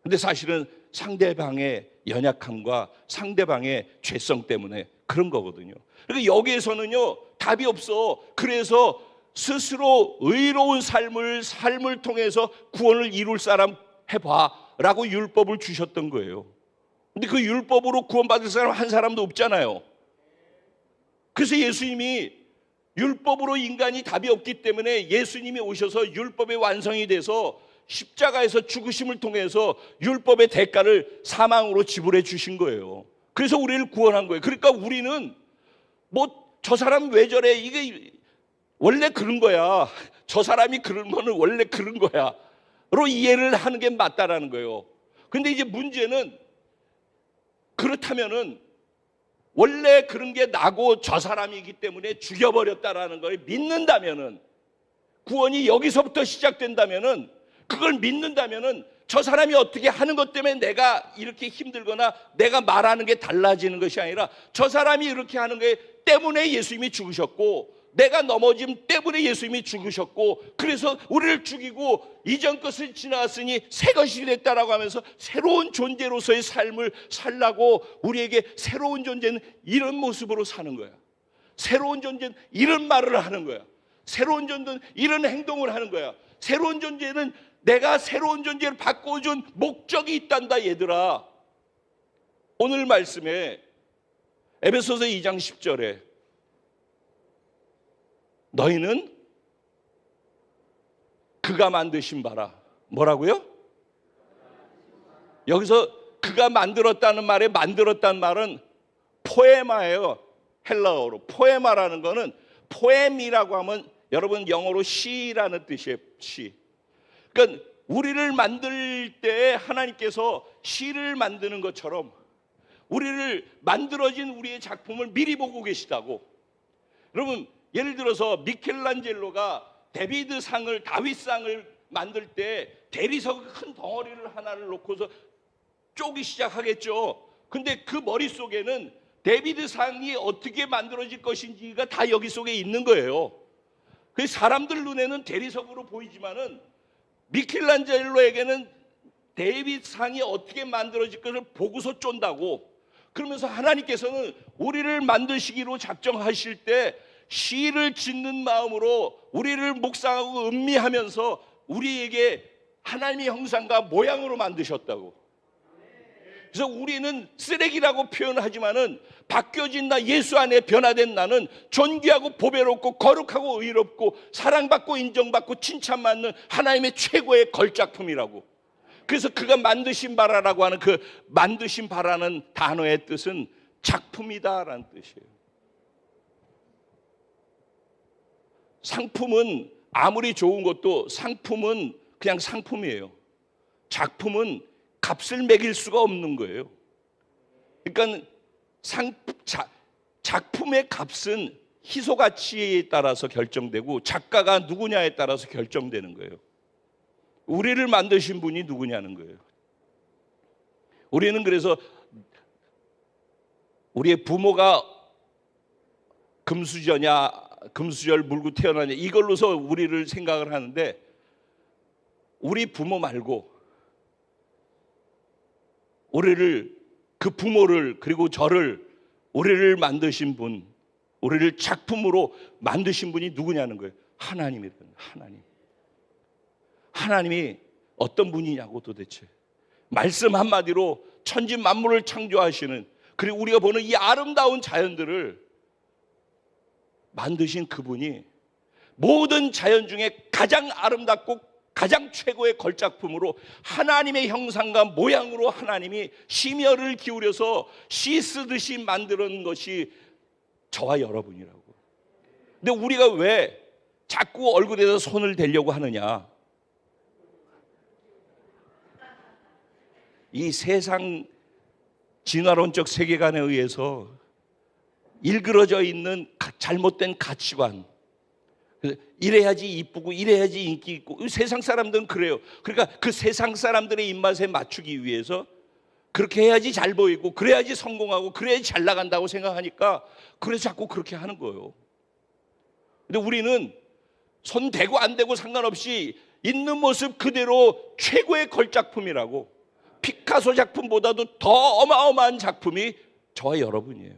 근데 사실은 상대방의 연약함과 상대방의 죄성 때문에 그런 거거든요. 그러니까 여기에서는요, 답이 없어. 그래서 스스로 의로운 삶을 통해서 구원을 이룰 사람 해봐 라고 율법을 주셨던 거예요. 근데 그 율법으로 구원받을 사람 한 사람도 없잖아요. 그래서 예수님이 율법으로 인간이 답이 없기 때문에 예수님이 오셔서 율법의 완성이 돼서 십자가에서 죽으심을 통해서 율법의 대가를 사망으로 지불해 주신 거예요. 그래서 우리를 구원한 거예요. 그러니까 우리는 뭐 저 사람 왜 저래, 이게 원래 그런 거야, 저 사람이 그런 거는 원래 그런 거야 로 이해를 하는 게 맞다라는 거예요. 근데 이제 문제는, 그렇다면은 원래 그런 게 나고 저 사람이기 때문에 죽여버렸다라는 걸 믿는다면은, 구원이 여기서부터 시작된다면은, 그걸 믿는다면은 저 사람이 어떻게 하는 것 때문에 내가 이렇게 힘들거나 내가 말하는 게 달라지는 것이 아니라 저 사람이 이렇게 하는 게 때문에 예수님이 죽으셨고, 내가 넘어짐 때문에 예수님이 죽으셨고, 그래서 우리를 죽이고 이전 것을 지나갔으니 새 것이 됐다라고 하면서 새로운 존재로서의 삶을 살라고 우리에게 새로운 존재는 이런 모습으로 사는 거야. 새로운 존재는 이런 말을 하는 거야. 새로운 존재는 이런 행동을 하는 거야. 새로운 존재는 내가 새로운 존재를 바꿔준 목적이 있단다, 얘들아. 오늘 말씀에 에베소서 2장 10절에 너희는 그가 만드신 바라. 뭐라고요? 여기서 그가 만들었다는 말에 만들었다는 말은 포에마예요. 헬라어로. 포에마라는 거는, 포엠이라고 하면 여러분 영어로 시라는 뜻이에요. 시. 그러니까 우리를 만들 때 하나님께서 시를 만드는 것처럼 우리를 만들어진 우리의 작품을 미리 보고 계시다고. 여러분, 예를 들어서 미켈란젤로가 데비드상을, 다윗상을 만들 때 대리석 큰 덩어리를 하나를 놓고서 쪼기 시작하겠죠. 근데 그 머릿속에는 데비드상이 어떻게 만들어질 것인지가 다 여기 속에 있는 거예요. 그 사람들 눈에는 대리석으로 보이지만은 미켈란젤로에게는 데비드상이 어떻게 만들어질 것을 보고서 쫀다고. 그러면서 하나님께서는 우리를 만드시기로 작정하실 때 시를 짓는 마음으로 우리를 묵상하고 음미하면서 우리에게 하나님의 형상과 모양으로 만드셨다고. 그래서 우리는 쓰레기라고 표현하지만은 바뀌어진 나, 예수 안에 변화된 나는 존귀하고 보배롭고 거룩하고 의롭고 사랑받고 인정받고 칭찬받는 하나님의 최고의 걸작품이라고. 그래서 그가 만드신 바라라고 하는 그 만드신 바라는 단어의 뜻은 작품이다라는 뜻이에요. 상품은 아무리 좋은 것도 상품은 그냥 상품이에요. 작품은 값을 매길 수가 없는 거예요. 그러니까 작품의 값은 희소가치에 따라서 결정되고 작가가 누구냐에 따라서 결정되는 거예요. 우리를 만드신 분이 누구냐는 거예요. 우리는 그래서 우리의 부모가 금수저 물고 태어나냐 이걸로서 우리를 생각을 하는데, 우리 부모 말고 우리를, 그 부모를, 그리고 저를, 우리를 만드신 분, 우리를 작품으로 만드신 분이 누구냐는 거예요. 하나님이거든요. 하나님이 어떤 분이냐고 도대체. 말씀 한마디로 천지 만물을 창조하시는, 그리고 우리가 보는 이 아름다운 자연들을 만드신 그분이 모든 자연 중에 가장 아름답고 가장 최고의 걸작품으로 하나님의 형상과 모양으로 하나님이 심혈을 기울여서 시 쓰듯이 만드는 것이 저와 여러분이라고. 근데 우리가 왜 자꾸 얼굴에다 손을 대려고 하느냐? 이 세상 진화론적 세계관에 의해서 일그러져 있는 잘못된 가치관, 이래야지 이쁘고 이래야지 인기 있고, 세상 사람들은 그래요. 그러니까 그 세상 사람들의 입맛에 맞추기 위해서 그렇게 해야지 잘 보이고 그래야지 성공하고 그래야지 잘 나간다고 생각하니까 그래서 자꾸 그렇게 하는 거예요. 근데 우리는 손 대고 안 대고 상관없이 있는 모습 그대로 최고의 걸작품이라고. 피카소 작품보다도 더 어마어마한 작품이 저와 여러분이에요.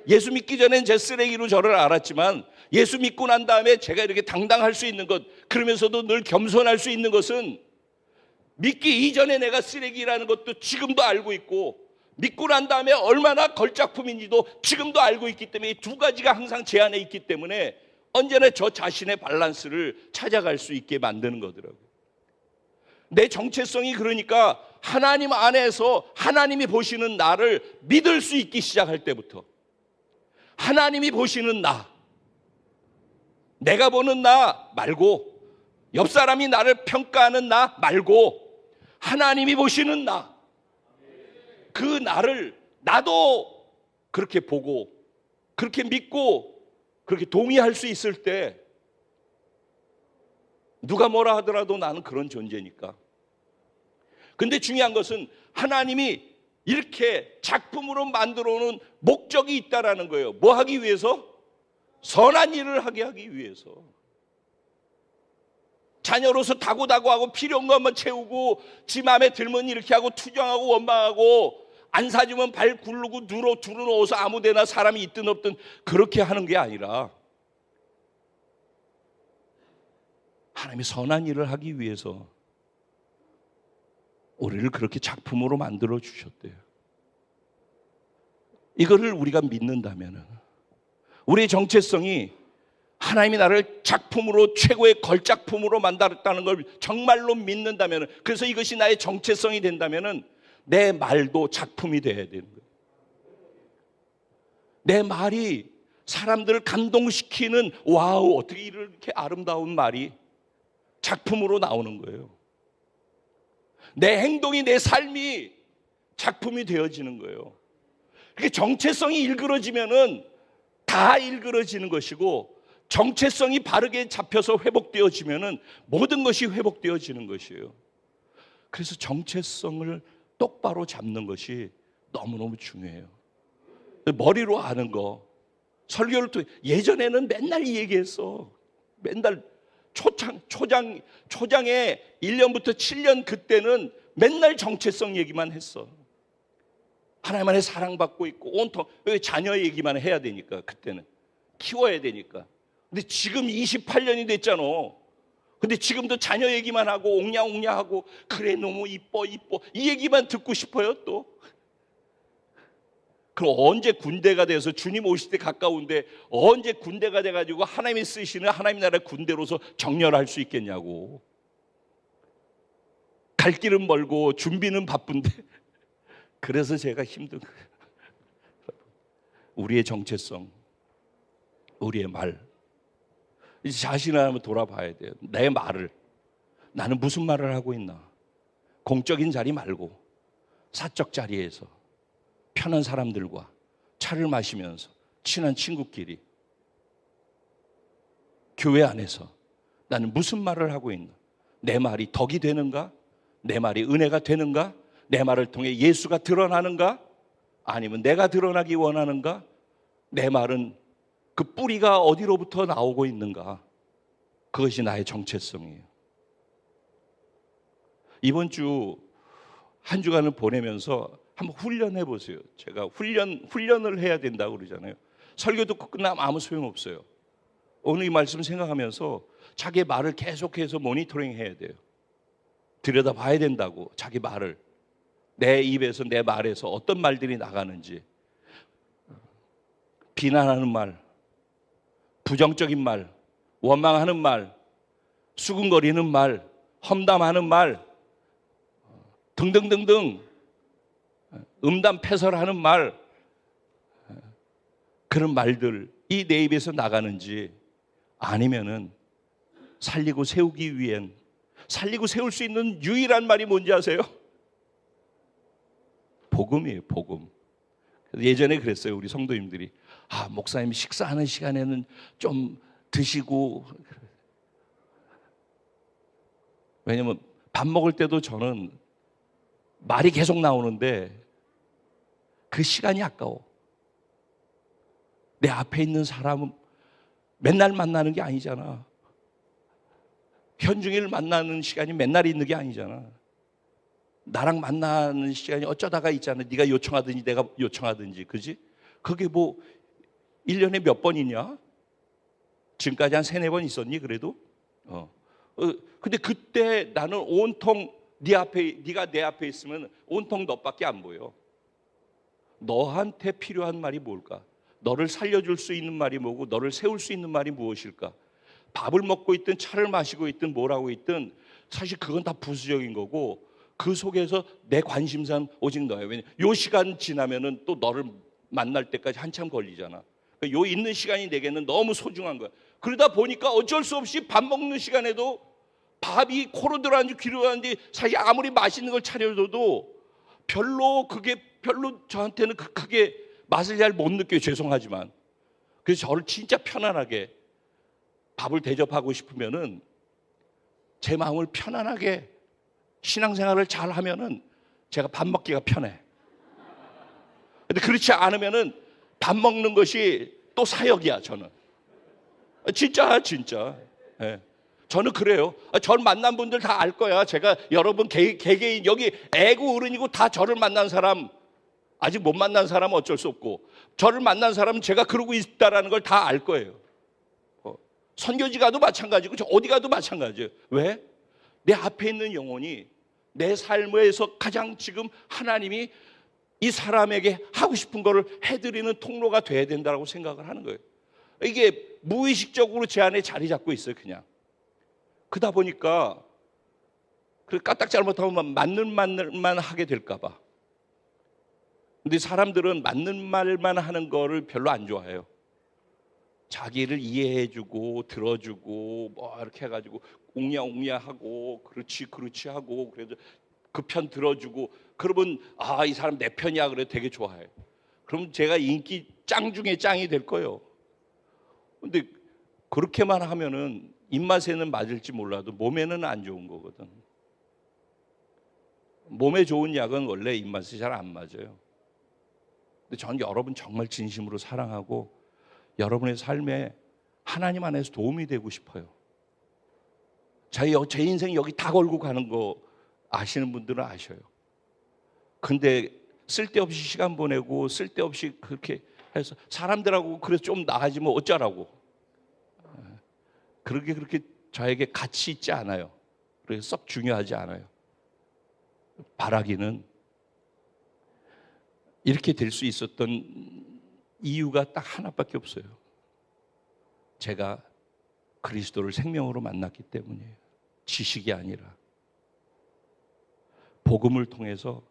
예수 믿기 전엔 제 쓰레기로 저를 알았지만 예수 믿고 난 다음에 제가 이렇게 당당할 수 있는 것, 그러면서도 늘 겸손할 수 있는 것은 믿기 이전에 내가 쓰레기라는 것도 지금도 알고 있고, 믿고 난 다음에 얼마나 걸작품인지도 지금도 알고 있기 때문에, 이 두 가지가 항상 제 안에 있기 때문에 언제나 저 자신의 밸런스를 찾아갈 수 있게 만드는 거더라고요. 내 정체성이 그러니까 하나님 안에서 하나님이 보시는 나를 믿을 수 있기 시작할 때부터, 하나님이 보시는 나, 내가 보는 나 말고, 옆 사람이 나를 평가하는 나 말고 하나님이 보시는 나, 그 나를 나도 그렇게 보고 그렇게 믿고 그렇게 동의할 수 있을 때, 누가 뭐라 하더라도 나는 그런 존재니까. 근데 중요한 것은 하나님이 이렇게 작품으로 만들어 놓은 목적이 있다라는 거예요. 뭐 하기 위해서? 선한 일을 하게 하기 위해서. 자녀로서 다고다고하고 필요한 것만 채우고 지 마음에 들면 이렇게 하고 투정하고 원망하고 안 사주면 발 굴르고 두루놓아서 아무데나 사람이 있든 없든 그렇게 하는 게 아니라 하나님이 선한 일을 하기 위해서 우리를 그렇게 작품으로 만들어 주셨대요. 이거를 우리가 믿는다면 우리의 정체성이 하나님이 나를 작품으로 최고의 걸작품으로 만들었다는 걸 정말로 믿는다면, 그래서 이것이 나의 정체성이 된다면 내 말도 작품이 되어야 되는 거예요. 내 말이 사람들을 감동시키는, 와우, 어떻게 이렇게 아름다운 말이 작품으로 나오는 거예요. 내 행동이, 내 삶이 작품이 되어지는 거예요. 그렇게 정체성이 일그러지면은 다 일그러지는 것이고, 정체성이 바르게 잡혀서 회복되어지면은 모든 것이 회복되어지는 것이에요. 그래서 정체성을 똑바로 잡는 것이 너무너무 중요해요. 머리로 아는 거, 설교를 또 예전에는 맨날 이 얘기했어. 맨날 초장에 1년부터 7년 그때는 맨날 정체성 얘기만 했어. 하나님 안에 사랑받고 있고 온통 자녀 얘기만 해야 되니까, 그때는 키워야 되니까. 근데 지금 28년이 됐잖아. 근데 지금도 자녀 얘기만 하고 옹냐옹냐하고 그래 너무 이뻐 이 얘기만 듣고 싶어요 또. 그럼 언제 군대가 돼서 주님 오실 때 가까운데 언제 군대가 돼가지고 하나님이 쓰시는 하나님 나라의 군대로서 정렬할 수 있겠냐고. 갈 길은 멀고 준비는 바쁜데 그래서 제가 힘든 거예요. 우리의 정체성, 우리의 말, 이제 자신을 한번 돌아봐야 돼요. 내 말을, 나는 무슨 말을 하고 있나. 공적인 자리 말고 사적 자리에서 편한 사람들과 차를 마시면서 친한 친구끼리, 교회 안에서 나는 무슨 말을 하고 있나. 내 말이 덕이 되는가? 내 말이 은혜가 되는가? 내 말을 통해 예수가 드러나는가? 아니면 내가 드러나기 원하는가? 내 말은 그 뿌리가 어디로부터 나오고 있는가? 그것이 나의 정체성이에요. 이번 주 한 주간을 보내면서 한번 훈련해 보세요. 제가 훈련을 해야 된다고 그러잖아요. 설교 듣고 끝나면 아무 소용없어요. 오늘 이 말씀 생각하면서 자기 말을 계속해서 모니터링 해야 돼요. 들여다봐야 된다고. 자기 말을, 내 입에서, 내 말에서 어떤 말들이 나가는지. 비난하는 말, 부정적인 말, 원망하는 말, 수근거리는 말, 험담하는 말 등등등등, 음담패설하는 말, 그런 말들이 내 입에서 나가는지, 아니면은 살리고 세우기 위한, 살리고 세울 수 있는 유일한 말이 뭔지 아세요? 복음이에요. 복음. 예전에 그랬어요. 우리 성도님들이, 목사님 식사하는 시간에는 좀 드시고. 왜냐면 밥 먹을 때도 저는 말이 계속 나오는데 그 시간이 아까워. 내 앞에 있는 사람은 맨날 만나는 게 아니잖아. 현중일 만나는 시간이 맨날 있는 게 아니잖아. 나랑 만나는 시간이 어쩌다가 있잖아. 네가 요청하든지 내가 요청하든지, 그지? 그게 뭐 1년에 몇 번이냐? 지금까지 한 3-4번 있었니 그래도? 근데 그때 나는 온통 네가 내 앞에 있으면 온통 너밖에 안 보여. 너한테 필요한 말이 뭘까? 너를 살려줄 수 있는 말이 뭐고, 너를 세울 수 있는 말이 무엇일까? 밥을 먹고 있든 차를 마시고 있든 뭘 하고 있든 사실 그건 다 부수적인 거고, 그 속에서 내 관심사는 오직 너예요. 왜냐면 요 시간 지나면은 또 너를 만날 때까지 한참 걸리잖아. 요 있는 시간이 내게는 너무 소중한 거야. 그러다 보니까 어쩔 수 없이 밥 먹는 시간에도 밥이 코로 들어가는지 귀로 들어가는지, 사실 아무리 맛있는 걸 차려줘도 별로 저한테는 크게 맛을 잘 못 느껴요. 죄송하지만. 그래서 저를 진짜 편안하게 밥을 대접하고 싶으면은 제 마음을 편안하게 신앙생활을 잘 하면은 제가 밥 먹기가 편해. 근데 그렇지 않으면은 밥 먹는 것이 또 사역이야, 저는. 진짜 진짜. 예. 저는 그래요. 저를 만난 분들 다 알 거야. 제가 여러분 개개인 여기 애고 어른이고 다 저를 만난 사람, 아직 못 만난 사람은 어쩔 수 없고, 저를 만난 사람은 제가 그러고 있다라는 걸 다 알 거예요. 선교지 가도 마찬가지고 저 어디 가도 마찬가지예요. 왜? 내 앞에 있는 영혼이 내 삶에서 가장 지금 하나님이 이 사람에게 하고 싶은 거를 해드리는 통로가 돼야 된다고 생각을 하는 거예요. 이게 무의식적으로 제 안에 자리 잡고 있어요. 그냥 그러다 보니까 까딱 잘못하면 맞는 말만 하게 될까 봐. 근데 사람들은 맞는 말만 하는 거를 별로 안 좋아해요. 자기를 이해해주고 들어주고 뭐 이렇게 해가지고 옹냐옹냐하고 그렇지 하고 그래도 그 편 들어주고 그러면 이 사람 내 편이야 그래 되게 좋아해요. 그럼 제가 인기 짱 중에 짱이 될 거예요. 근데 그렇게만 하면은 입맛에는 맞을지 몰라도 몸에는 안 좋은 거거든. 몸에 좋은 약은 원래 입맛이 잘 안 맞아요. 근데 전 여러분 정말 진심으로 사랑하고 여러분의 삶에 하나님 안에서 도움이 되고 싶어요. 제 인생 여기 다 걸고 가는 거 아시는 분들은 아셔요. 근데 쓸데없이 시간 보내고 쓸데없이 그렇게 해서 사람들하고 그래서 좀 나아지면 어쩌라고. 그렇게 저에게 가치 있지 않아요. 그래서 썩 중요하지 않아요. 바라기는 이렇게 될 수 있었던 이유가 딱 하나밖에 없어요. 제가 그리스도를 생명으로 만났기 때문이에요. 지식이 아니라. 복음을 통해서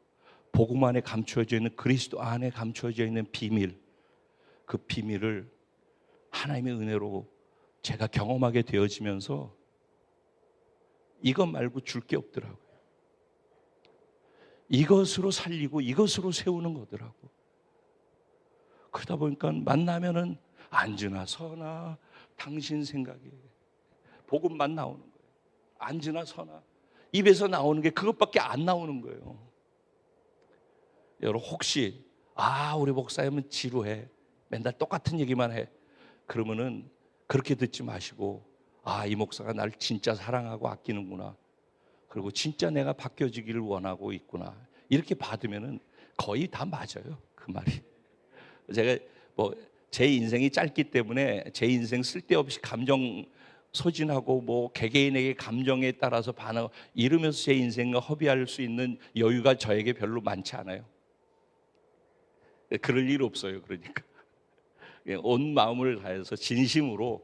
복음 안에 감추어져 있는, 그리스도 안에 감추어져 있는 비밀, 그 비밀을 하나님의 은혜로 제가 경험하게 되어지면서 이것 말고 줄 게 없더라고요. 이것으로 살리고 이것으로 세우는 거더라고. 그러다 보니까 만나면은 앉으나 서나 당신 생각에 복음만 나오는 거예요. 앉으나 서나 입에서 나오는 게 그것밖에 안 나오는 거예요. 여러분 혹시 우리 목사님은 지루해, 맨날 똑같은 얘기만 해, 그러면은 그렇게 듣지 마시고 이 목사가 날 진짜 사랑하고 아끼는구나, 그리고 진짜 내가 바뀌어지기를 원하고 있구나, 이렇게 받으면은 거의 다 맞아요. 그 말이. 제가 제 인생이 짧기 때문에 제 인생 쓸데없이 감정 소진하고 개개인에게 감정에 따라서 반응 이러면서 제 인생과 허비할 수 있는 여유가 저에게 별로 많지 않아요. 그럴 일 없어요. 그러니까 온 마음을 다해서 진심으로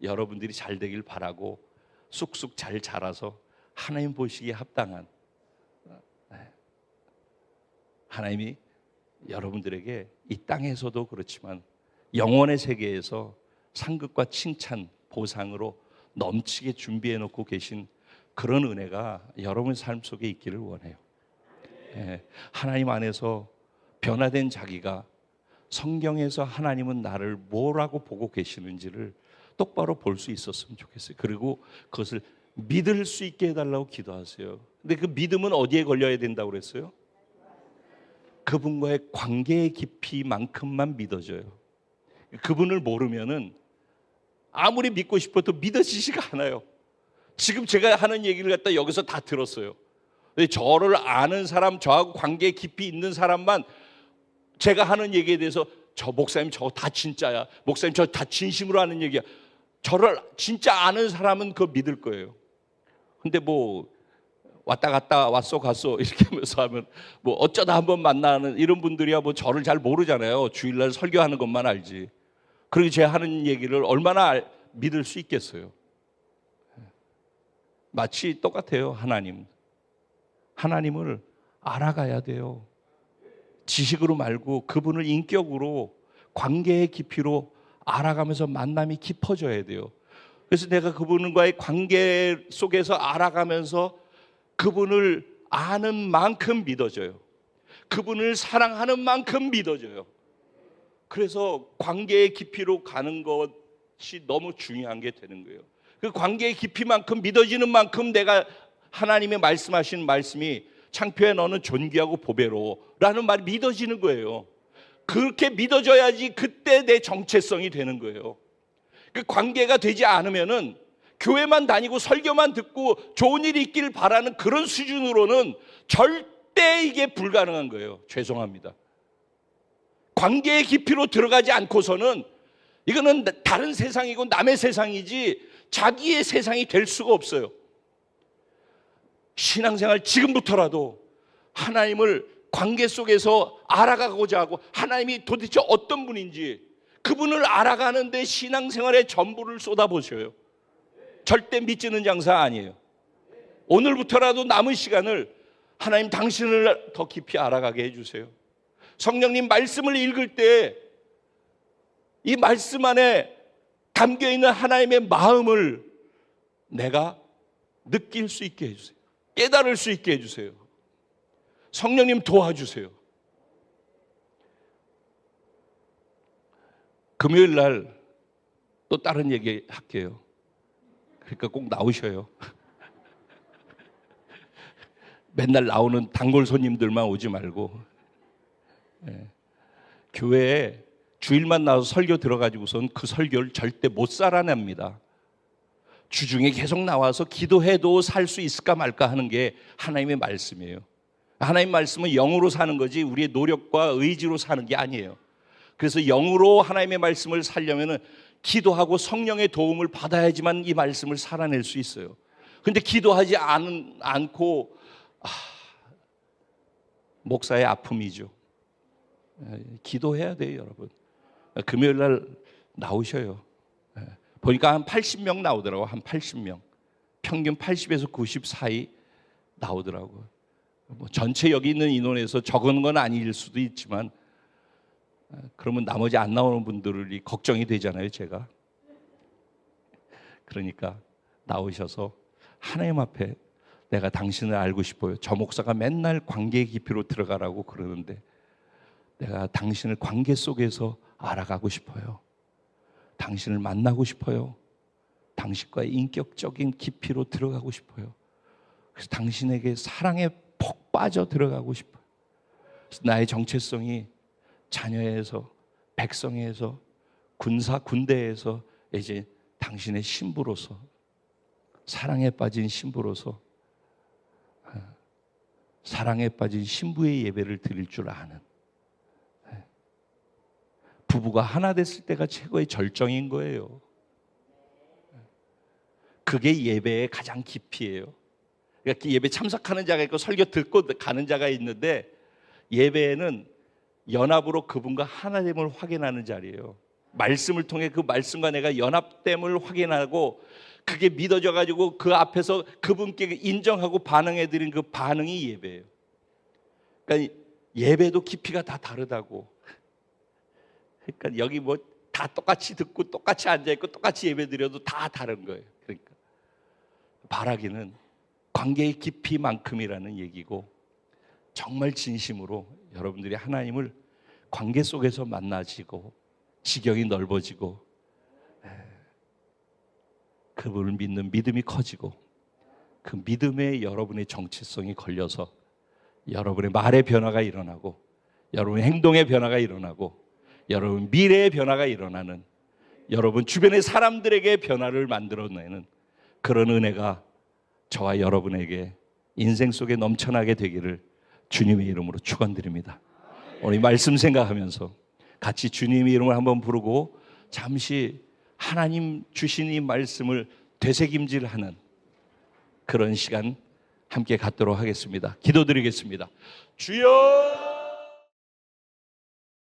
여러분들이 잘 되길 바라고 쑥쑥 잘 자라서 하나님 보시기에 합당한, 하나님이 여러분들에게 이 땅에서도 그렇지만 영원의 세계에서 상급과 칭찬, 보상으로 넘치게 준비해 놓고 계신 그런 은혜가 여러분의 삶 속에 있기를 원해요. 하나님 안에서 변화된 자기가 성경에서 하나님은 나를 뭐라고 보고 계시는지를 똑바로 볼 수 있었으면 좋겠어요. 그리고 그것을 믿을 수 있게 해달라고 기도하세요. 근데 그 믿음은 어디에 걸려야 된다고 그랬어요? 그분과의 관계의 깊이만큼만 믿어져요. 그분을 모르면은 아무리 믿고 싶어도 믿어지지가 않아요. 지금 제가 하는 얘기를 갖다 여기서 다 들었어요. 저를 아는 사람, 저하고 관계 깊이 있는 사람만 제가 하는 얘기에 대해서 저 목사님 저거 다 진짜야, 목사님 저 다 진심으로 하는 얘기야, 저를 진짜 아는 사람은 그거 믿을 거예요. 근데 왔다 갔다 왔어 갔어 이렇게 하면서 하면 어쩌다 한번 만나는 이런 분들이야 저를 잘 모르잖아요. 주일날 설교하는 것만 알지. 그리고 제가 하는 얘기를 얼마나 믿을 수 있겠어요. 마치 똑같아요. 하나님을 알아가야 돼요. 지식으로 말고 그분을 인격으로, 관계의 깊이로 알아가면서 만남이 깊어져야 돼요. 그래서 내가 그분과의 관계 속에서 알아가면서 그분을 아는 만큼 믿어져요. 그분을 사랑하는 만큼 믿어져요. 그래서 관계의 깊이로 가는 것이 너무 중요한 게 되는 거예요. 그 관계의 깊이만큼 믿어지는 만큼 내가 하나님의 말씀하신 말씀이 창표에 너는 존귀하고 보배로라는 말이 믿어지는 거예요. 그렇게 믿어져야지 그때 내 정체성이 되는 거예요. 그 관계가 되지 않으면은 교회만 다니고 설교만 듣고 좋은 일이 있기를 바라는 그런 수준으로는 절대 이게 불가능한 거예요. 죄송합니다. 관계의 깊이로 들어가지 않고서는 이거는 다른 세상이고 남의 세상이지 자기의 세상이 될 수가 없어요. 신앙생활 지금부터라도 하나님을 관계 속에서 알아가고자 하고 하나님이 도대체 어떤 분인지 그분을 알아가는데 신앙생활의 전부를 쏟아보셔요. 절대 믿지는 장사 아니에요. 오늘부터라도 남은 시간을 하나님 당신을 더 깊이 알아가게 해주세요. 성령님 말씀을 읽을 때 이 말씀 안에 담겨있는 하나님의 마음을 내가 느낄 수 있게 해주세요. 깨달을 수 있게 해주세요. 성령님 도와주세요. 금요일 날 또 다른 얘기 할게요. 그러니까 꼭 나오셔요. 맨날 나오는 단골 손님들만 오지 말고 교회에 주일만 나와서 설교 들어가지고선 그 설교를 절대 못 살아냅니다. 주중에 계속 나와서 기도해도 살 수 있을까 말까 하는 게 하나님의 말씀이에요. 하나님 말씀은 영으로 사는 거지 우리의 노력과 의지로 사는 게 아니에요. 그래서 영으로 하나님의 말씀을 살려면은 기도하고 성령의 도움을 받아야지만 이 말씀을 살아낼 수 있어요. 그런데 기도하지 않고 목사의 아픔이죠. 기도해야 돼요, 여러분. 금요일 날 나오셔요. 보니까 한 80명 나오더라고요. 한 80명. 평균 80에서 90 사이 나오더라고요. 뭐 전체 여기 있는 인원에서 적은 건 아닐 수도 있지만 그러면 나머지 안 나오는 분들이 걱정이 되잖아요, 제가. 그러니까 나오셔서 하나님 앞에 내가 당신을 알고 싶어요. 저 목사가 맨날 관계의 깊이로 들어가라고 그러는데 내가 당신을 관계 속에서 알아가고 싶어요. 당신을 만나고 싶어요. 당신과의 인격적인 깊이로 들어가고 싶어요. 그래서 당신에게 사랑에 푹 빠져 들어가고 싶어요. 그래서 나의 정체성이 자녀에서, 백성에서, 군대에서 이제 당신의 신부로서, 사랑에 빠진 신부로서, 사랑에 빠진 신부의 예배를 드릴 줄 아는, 부부가 하나 됐을 때가 최고의 절정인 거예요. 그게 예배의 가장 깊이에요. 그러니까 예배 참석하는 자가 있고 설교 듣고 가는 자가 있는데 예배는 연합으로 그분과 하나됨을 확인하는 자리예요. 말씀을 통해 그 말씀과 내가 연합됨을 확인하고 그게 믿어져 가지고 그 앞에서 그분께 인정하고 반응해 드린 그 반응이 예배예요. 그러니까 예배도 깊이가 다 다르다고. 그러니까 여기 뭐 다 똑같이 듣고 똑같이 앉아 있고 똑같이 예배 드려도 다 다른 거예요. 그러니까 바라기는 관계의 깊이만큼이라는 얘기고 정말 진심으로 여러분들이 하나님을 관계 속에서 만나지고 지경이 넓어지고 그분을 믿는 믿음이 커지고 그 믿음에 여러분의 정체성이 걸려서 여러분의 말의 변화가 일어나고 여러분의 행동의 변화가 일어나고 여러분 미래의 변화가 일어나는 여러분 주변의 사람들에게 변화를 만들어내는 그런 은혜가 저와 여러분에게 인생 속에 넘쳐나게 되기를 주님의 이름으로 축원드립니다. 오늘 이 말씀 생각하면서 같이 주님의 이름을 한번 부르고 잠시 하나님 주신 이 말씀을 되새김질하는 그런 시간 함께 갖도록 하겠습니다. 기도드리겠습니다. 주여